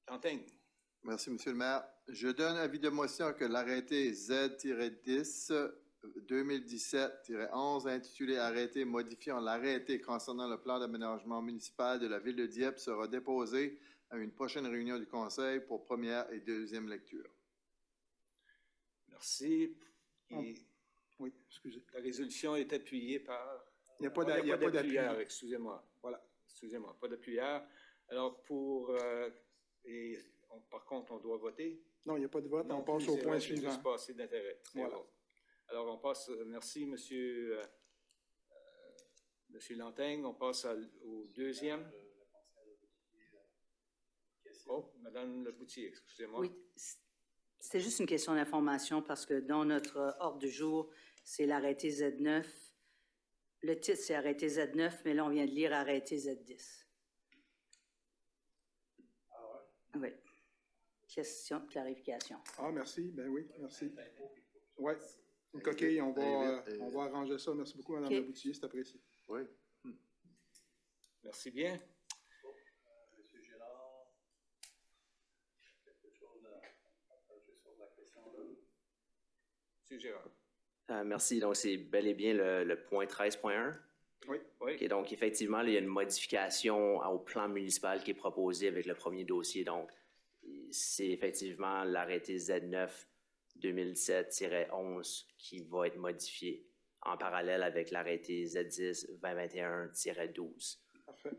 Lantaigne. Merci, Monsieur le maire. Je donne avis de motion que l'arrêté Z-10 2017-11 intitulé Arrêté modifiant l'arrêté concernant le plan d'aménagement municipal de la Ville de Dieppe sera déposé à une prochaine réunion du Conseil pour première et deuxième lecture. Merci. Oui, excusez. La résolution est appuyée par... Il n'y a pas d'appuyeur, excusez-moi. Voilà. Excusez-moi, pas d'appuyeur. Alors, par contre, on doit voter? Non, il n'y a pas de vote. On passe au point suivant. Juste pas assez d'intérêt. Voilà. Bon. Alors, on passe... merci, Monsieur Lantaigne. On passe au deuxième. Oh, Madame Leboutier, excusez-moi. Oui, c'est juste une question d'information parce que dans notre ordre du jour, c'est l'arrêté Z9 Le titre, c'est arrêté Z9, mais là, on vient de lire arrêté Z10. Ah ouais? Oui. Question de clarification. Ah, merci. Ben oui, merci. Oui, une coquille, on va arranger ça. Merci beaucoup, Mme Laboutier, c'est apprécié. Oui. Merci bien. Monsieur Gérard, quelque chose à partager sur la question-là? Monsieur Gérard. Merci. Donc, c'est bel et bien le point 13.1. Oui. OK, donc, effectivement, là, il y a une modification au plan municipal qui est proposé avec le premier dossier. Donc, c'est effectivement l'arrêté Z9 2007-11 qui va être modifié en parallèle avec l'arrêté Z10 2021-12. Parfait.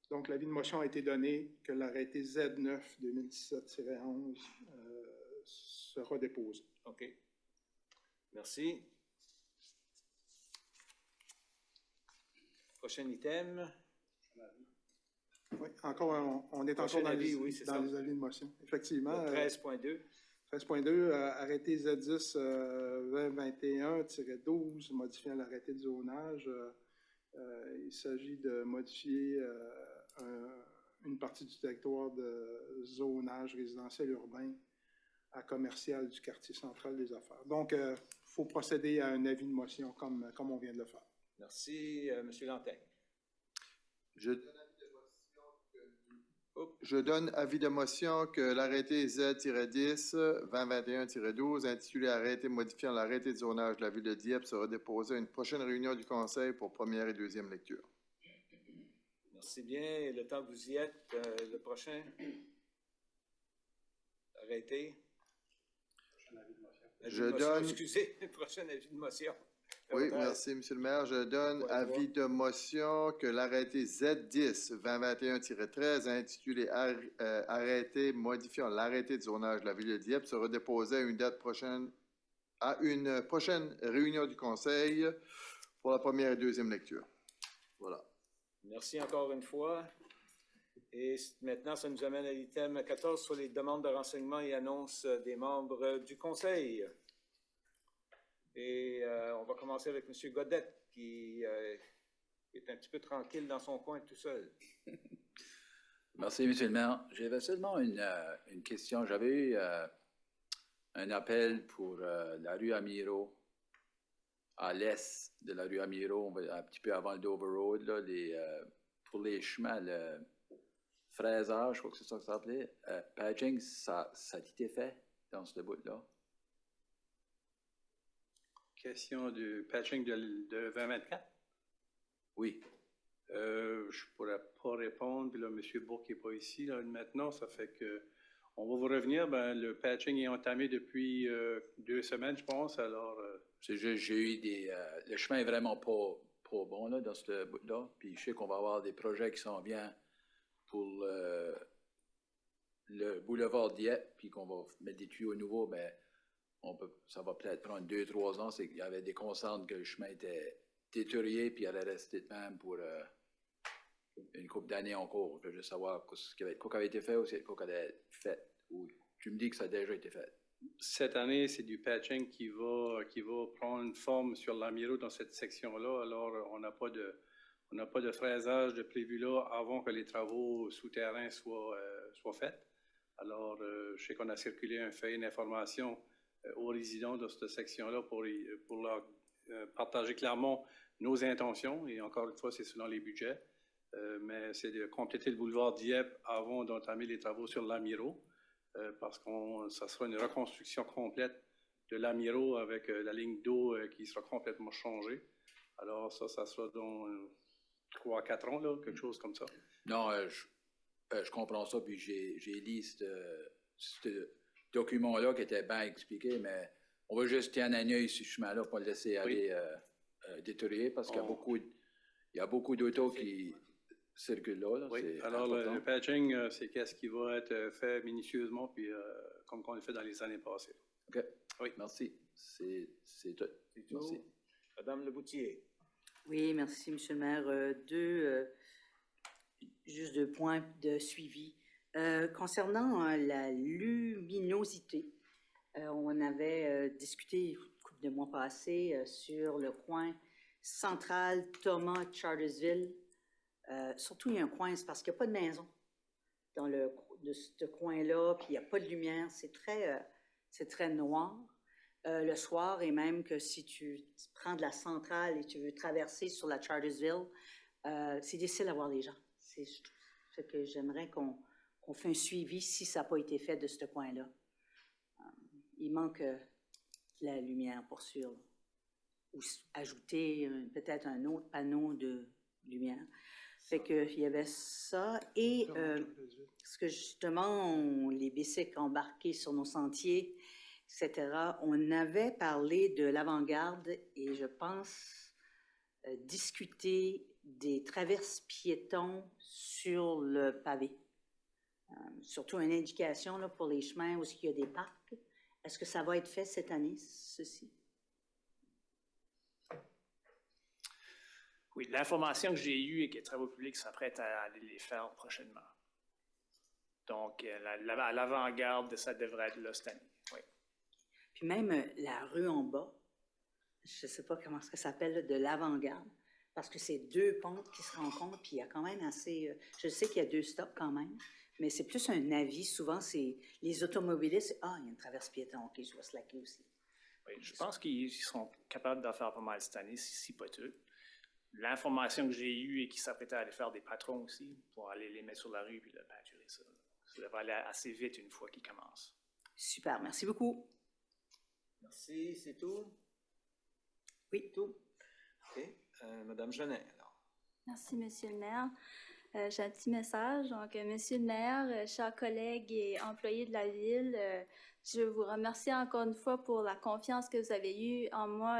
Donc, l'avis de motion a été donné que l'arrêté Z9 2017-11 sera déposé. OK. Merci. Prochain item. Oui, encore, on est Prochain encore dans, avis, les, oui, c'est dans ça. les avis de motion. Effectivement. 13.2. 13.2, arrêté Z10 2021-12, modifiant l'arrêté de zonage. Il s'agit de modifier une partie du territoire de zonage résidentiel urbain à commercial du quartier central des affaires. Donc, il faut procéder à un avis de motion comme on vient de le faire. Merci, M. Lantaigne. Je donne avis de motion que l'arrêté Z-10 2021-12, intitulé Arrêté modifiant l'arrêté de zonage de la ville de Dieppe, sera déposé à une prochaine réunion du Conseil pour première et deuxième lecture. Merci bien. Et le temps que vous y êtes, le prochain arrêté. Je donne... Excusez, le prochain avis de motion. Oui, merci, M. le maire. Je donne avis de motion que l'arrêté Z10 2021-13, intitulé Arrêté modifiant l'arrêté de zonage de la ville de Dieppe, sera déposé à une prochaine réunion du Conseil pour la première et deuxième lecture. Voilà. Merci encore une fois. Et maintenant, ça nous amène à l'item 14 sur les demandes de renseignements et annonces des membres du Conseil. Et on va commencer avec M. Godette, qui est un petit peu tranquille dans son coin tout seul. Merci, M. le maire. J'avais seulement une question. J'avais eu un appel pour la rue Amiro, à l'est de la rue Amiro, un petit peu avant le Dover Road, là, pour les chemins, le fraisage, je crois que c'est ça que ça s'appelait. Patching, ça a été fait dans ce bout-là? Question du patching de 2024? Oui. Je ne pourrais pas répondre. Puis là, M. Bourque n'est pas ici là, maintenant. Ça fait que on va vous revenir. Ben, le patching est entamé depuis 2 semaines, je pense. Alors, c'est juste, j'ai eu le chemin est vraiment pas bon là, dans ce bout-là. Puis je sais qu'on va avoir des projets qui s'en viennent pour le boulevard Dieppe, puis qu'on va mettre des tuyaux nouveaux, mais ça va peut-être prendre 2-3 ans. Il y avait des concerns que le chemin était détérioré, puis il allait rester de même pour une couple d'années encore. Je veux juste savoir ce qui avait été fait ou quoi qui allait être fait. Ou tu me dis que ça a déjà été fait. Cette année, c'est du patching qui va prendre une forme sur l'Amiro dans cette section-là. Alors, on n'a pas de fraisage de prévu là avant que les travaux souterrains soient faits. Alors, je sais qu'on a circulé un feuille d'information aux résidents de cette section-là pour leur partager clairement nos intentions. Et encore une fois, c'est selon les budgets. Mais c'est de compléter le boulevard Dieppe avant d'entamer les travaux sur l'Amiro. Parce que ça sera une reconstruction complète de l'Amiro avec la ligne d'eau qui sera complètement changée. Alors ça sera dans 3-4 ans, là, quelque chose comme ça. Non, je comprends ça, puis j'ai lu ce document-là qui était bien expliqué, mais on va juste tenir un œil sur ce chemin-là pour le laisser aller détériorer, parce qu'il y a beaucoup d'autos qui circulent là. Oui, alors le patching, c'est qu'est-ce qui va être fait minutieusement, puis comme on l'a fait dans les années passées. OK. Oui, merci. C'est tout. Merci. Madame Leboutier. Oui, merci, M. le maire. Juste 2 points de suivi. Concernant la luminosité, on avait discuté de mois passés sur le coin central, Thomas, Chartersville. Surtout, il y a un coin, c'est parce qu'il n'y a pas de maison dans de ce coin-là, puis il n'y a pas de lumière. C'est très noir le soir, et même que si tu prends de la centrale et tu veux traverser sur la Chartersville, c'est difficile à voir les gens. C'est ce que j'aimerais qu'on fait un suivi si ça n'a pas été fait de ce coin-là. Il manque de la lumière, pour sûr. Ou ajouter peut-être un autre panneau de lumière. Fait qu'il y avait ça. Et ce que justement, les bicycles embarqués sur nos sentiers, etc., on avait parlé de l'avant-garde et je pense discuter des traverses piétons sur le pavé. Surtout une indication là, pour les chemins où il y a des parcs. Est-ce que ça va être fait cette année, ceci? Oui, l'information que j'ai eue est que les travaux publics s'apprêtent à aller les faire prochainement. Donc, à l'avant-garde, ça devrait être là cette année. Oui. Puis même la rue en bas, je ne sais pas comment ça s'appelle, de l'avant-garde, parce que c'est deux pentes qui se rencontrent, puis il y a quand même assez... je sais qu'il y a 2 stops quand même, mais c'est plus un avis. Souvent, c'est les automobilistes, il y a une traverse piéton, OK, je vais slacker aussi. Oui, je pense qu'ils seront capables d'en faire pas mal cette année, si pas tout. L'information que j'ai eue est qu'ils s'apprêtaient à aller faire des patrons aussi pour aller les mettre sur la rue puis le peinturer ça. Ça devrait aller assez vite une fois qu'ils commencent. Super, merci beaucoup. Merci, c'est tout? Oui, tout. OK. Madame Genet, alors. Merci, Monsieur le maire. J'ai un petit message. Donc, Monsieur le maire, chers collègues et employés de la ville, je vous remercie encore une fois pour la confiance que vous avez eue en moi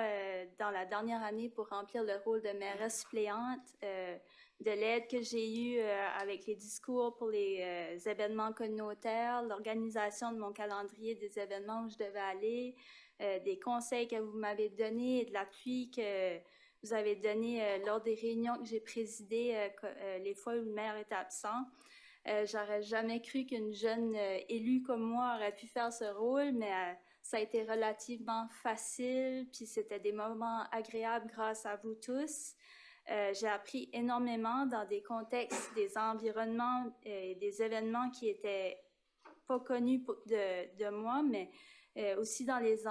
dans la dernière année pour remplir le rôle de mairesse suppléante, de l'aide que j'ai eue avec les discours pour les événements communautaires, l'organisation de mon calendrier des événements où je devais aller, des conseils que vous m'avez donnés et de l'appui que vous avez donné lors des réunions que j'ai présidées les fois où le maire était absent. J'aurais jamais cru qu'une jeune élue comme moi aurait pu faire ce rôle, mais ça a été relativement facile, puis c'était des moments agréables grâce à vous tous. J'ai appris énormément dans des contextes, des environnements et des événements qui étaient pas connus de moi, mais aussi dans les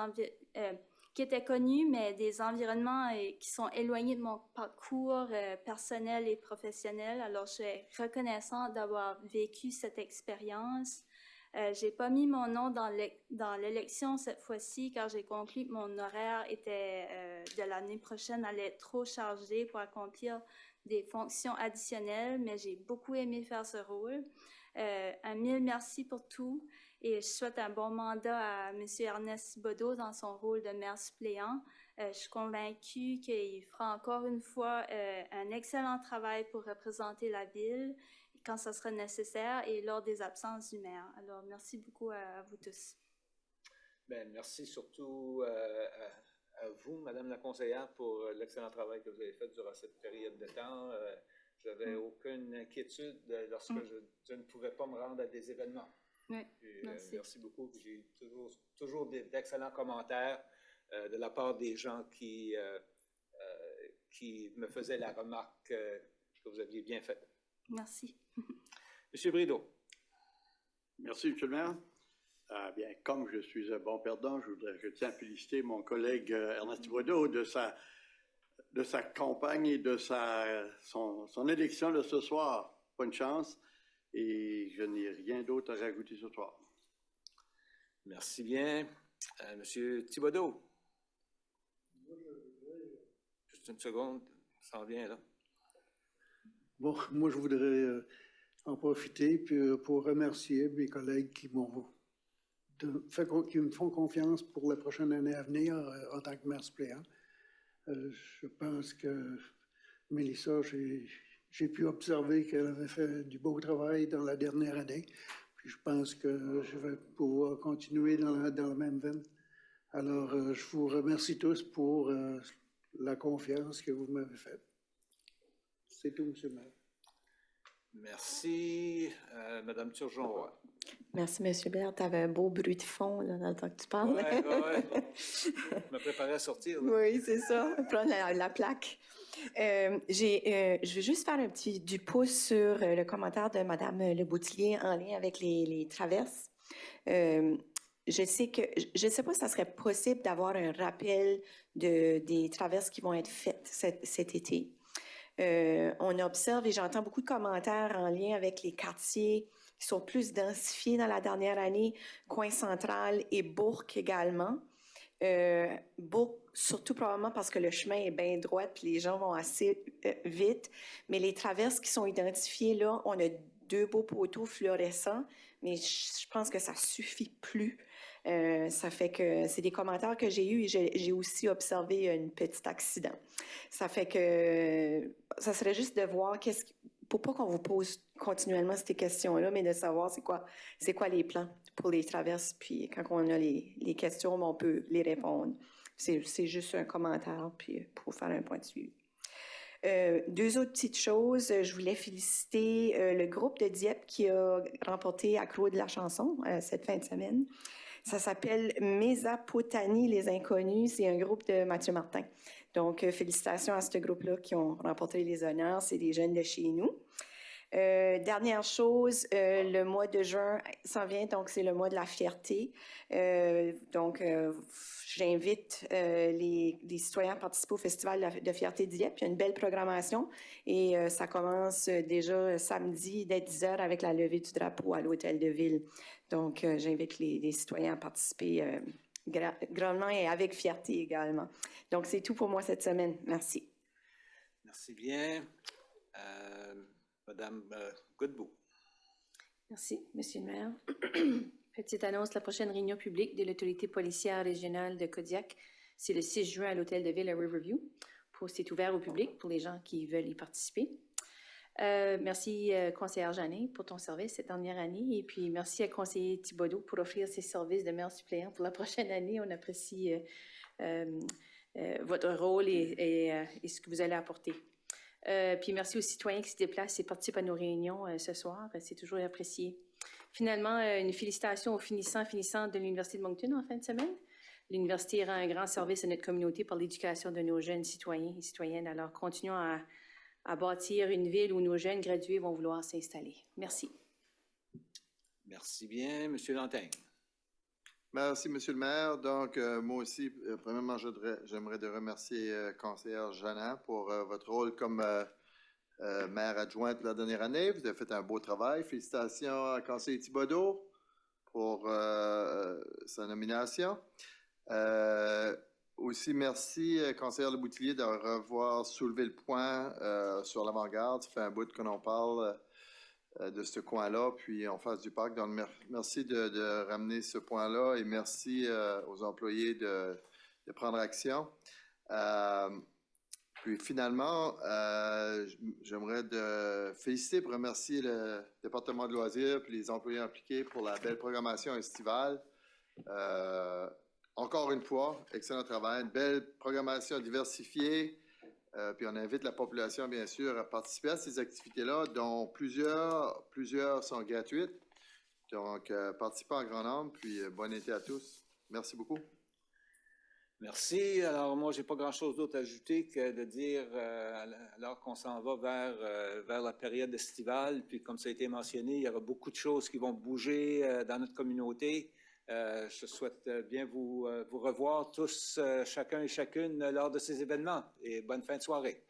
qui étaient connus, mais des environnements qui sont éloignés de mon parcours personnel et professionnel. Alors, je suis reconnaissante d'avoir vécu cette expérience. J'ai pas mis mon nom dans l'élection cette fois-ci, car j'ai conclu que mon horaire était de l'année prochaine allait être trop chargé pour accomplir des fonctions additionnelles, mais j'ai beaucoup aimé faire ce rôle. Un mille merci pour tout. Et je souhaite un bon mandat à M. Ernest Thibodeau dans son rôle de maire suppléant. Je suis convaincue qu'il fera encore une fois un excellent travail pour représenter la ville quand ce sera nécessaire et lors des absences du maire. Alors, merci beaucoup à vous tous. Bien, merci surtout à vous, Madame la conseillère, pour l'excellent travail que vous avez fait durant cette période de temps. Je n'avais aucune inquiétude lorsque je ne pouvais pas me rendre à des événements. Oui, merci. Merci beaucoup. J'ai eu toujours d'excellents commentaires de la part des gens qui me faisaient la remarque que vous aviez bien faite. Merci. Monsieur Brideau. Merci, M. le maire. Bien, comme je suis un bon perdant, je tiens à féliciter mon collègue Ernest Thibodeau de sa campagne et de son élection de ce soir. Bonne chance. Et je n'ai rien d'autre à rajouter ce soir. Merci bien. Monsieur Thibodeau. Juste une seconde, ça en vient là. Bon, moi je voudrais en profiter pour remercier mes collègues qui me font confiance pour la prochaine année à venir en tant que maire suppléant. Je pense que Mélissa, j'ai pu observer qu'elle avait fait du beau travail dans la dernière année. Puis je pense que je vais pouvoir continuer dans la même veine. Alors, je vous remercie tous pour la confiance que vous m'avez faite. C'est tout, M. le maire. Merci. Madame Turgeon-Roy. Merci, M. Baird. Tu avais un beau bruit de fond là, dans le temps que tu parles. Oui. Je me préparais à sortir. Là. Oui, c'est ça. Prendre la plaque. Je vais juste faire un petit du pouce sur le commentaire de Mme Leboutillier en lien avec les traverses. Je sais pas si ça serait possible d'avoir un rappel des traverses qui vont être faites cet été. On observe et j'entends beaucoup de commentaires en lien avec les quartiers qui sont plus densifiés dans la dernière année, Coin Central et Bourg également. Bourg, surtout probablement parce que le chemin est bien droit et les gens vont assez vite. Mais les traverses qui sont identifiées là, on a 2 beaux poteaux fluorescents, mais je pense que ça suffit plus. Ça fait que c'est des commentaires que j'ai eus et j'ai aussi observé un petit accident. Ça fait que ça serait juste de voir pour pas qu'on vous pose continuellement ces questions-là, mais de savoir c'est quoi les plans pour les traverses, puis quand on a les questions, on peut les répondre. C'est juste un commentaire, puis pour faire un point de suivi. 2 autres petites choses. Je voulais féliciter le groupe de Dieppe qui a remporté Accro de la chanson cette fin de semaine. Ça s'appelle Mésapotanie les Inconnus. C'est un groupe de Mathieu Martin. Donc, félicitations à ce groupe-là qui ont remporté les honneurs. C'est des jeunes de chez nous. Dernière chose, le mois de juin s'en vient, donc c'est le mois de la fierté. J'invite les citoyens à participer au Festival de fierté d'Dieppe. Il y a une belle programmation et ça commence déjà samedi dès 10h avec la levée du drapeau à l'Hôtel de Ville. Donc, j'invite les citoyens à participer grandement et avec fierté également. Donc, c'est tout pour moi cette semaine. Merci. Merci bien. Madame Godbout. Merci, Monsieur le maire. Petite annonce, la prochaine réunion publique de l'autorité policière régionale de Kodiak, c'est le 6 juin à l'Hôtel de Ville à Riverview. C'est ouvert au public pour les gens qui veulent y participer. Merci, conseillère Jeannin, pour ton service cette dernière année. Et puis, merci à conseiller Thibodeau pour offrir ses services de maire suppléant pour la prochaine année. On apprécie votre rôle et ce que vous allez apporter. Puis merci aux citoyens qui se déplacent et participent à nos réunions ce soir. C'est toujours apprécié. Finalement, une félicitation aux finissants de l'Université de Moncton en fin de semaine. L'université rend un grand service à notre communauté par l'éducation de nos jeunes citoyens et citoyennes. Alors, continuons à bâtir une ville où nos jeunes gradués vont vouloir s'installer. Merci. Merci bien. Monsieur Lantaigne. Merci, Monsieur le maire. Donc, moi aussi, premièrement, j'aimerais de remercier conseillère Jeannin pour votre rôle comme maire adjointe la dernière année. Vous avez fait un beau travail. Félicitations à conseiller Thibodeau pour sa nomination. Aussi, merci, conseillère Leboutillier, de revoir soulevé le point sur l'avant-garde. Ça fait un bout qu'on en parle de ce coin-là, puis en face du parc. Donc, merci de ramener ce point-là et merci aux employés de prendre action. Puis finalement, j'aimerais féliciter et remercier le département de loisirs et les employés impliqués pour la belle programmation estivale. Encore une fois, excellent travail, une belle programmation diversifiée. Puis on invite la population, bien sûr, à participer à ces activités-là, dont plusieurs sont gratuites. Donc, participez en grand nombre, puis bon été à tous. Merci beaucoup. Merci. Alors, moi, je n'ai pas grand-chose d'autre à ajouter que de dire, alors qu'on s'en va vers la période estivale, puis comme ça a été mentionné, il y aura beaucoup de choses qui vont bouger dans notre communauté. Je souhaite bien vous revoir tous, chacun et chacune, lors de ces événements. Et bonne fin de soirée.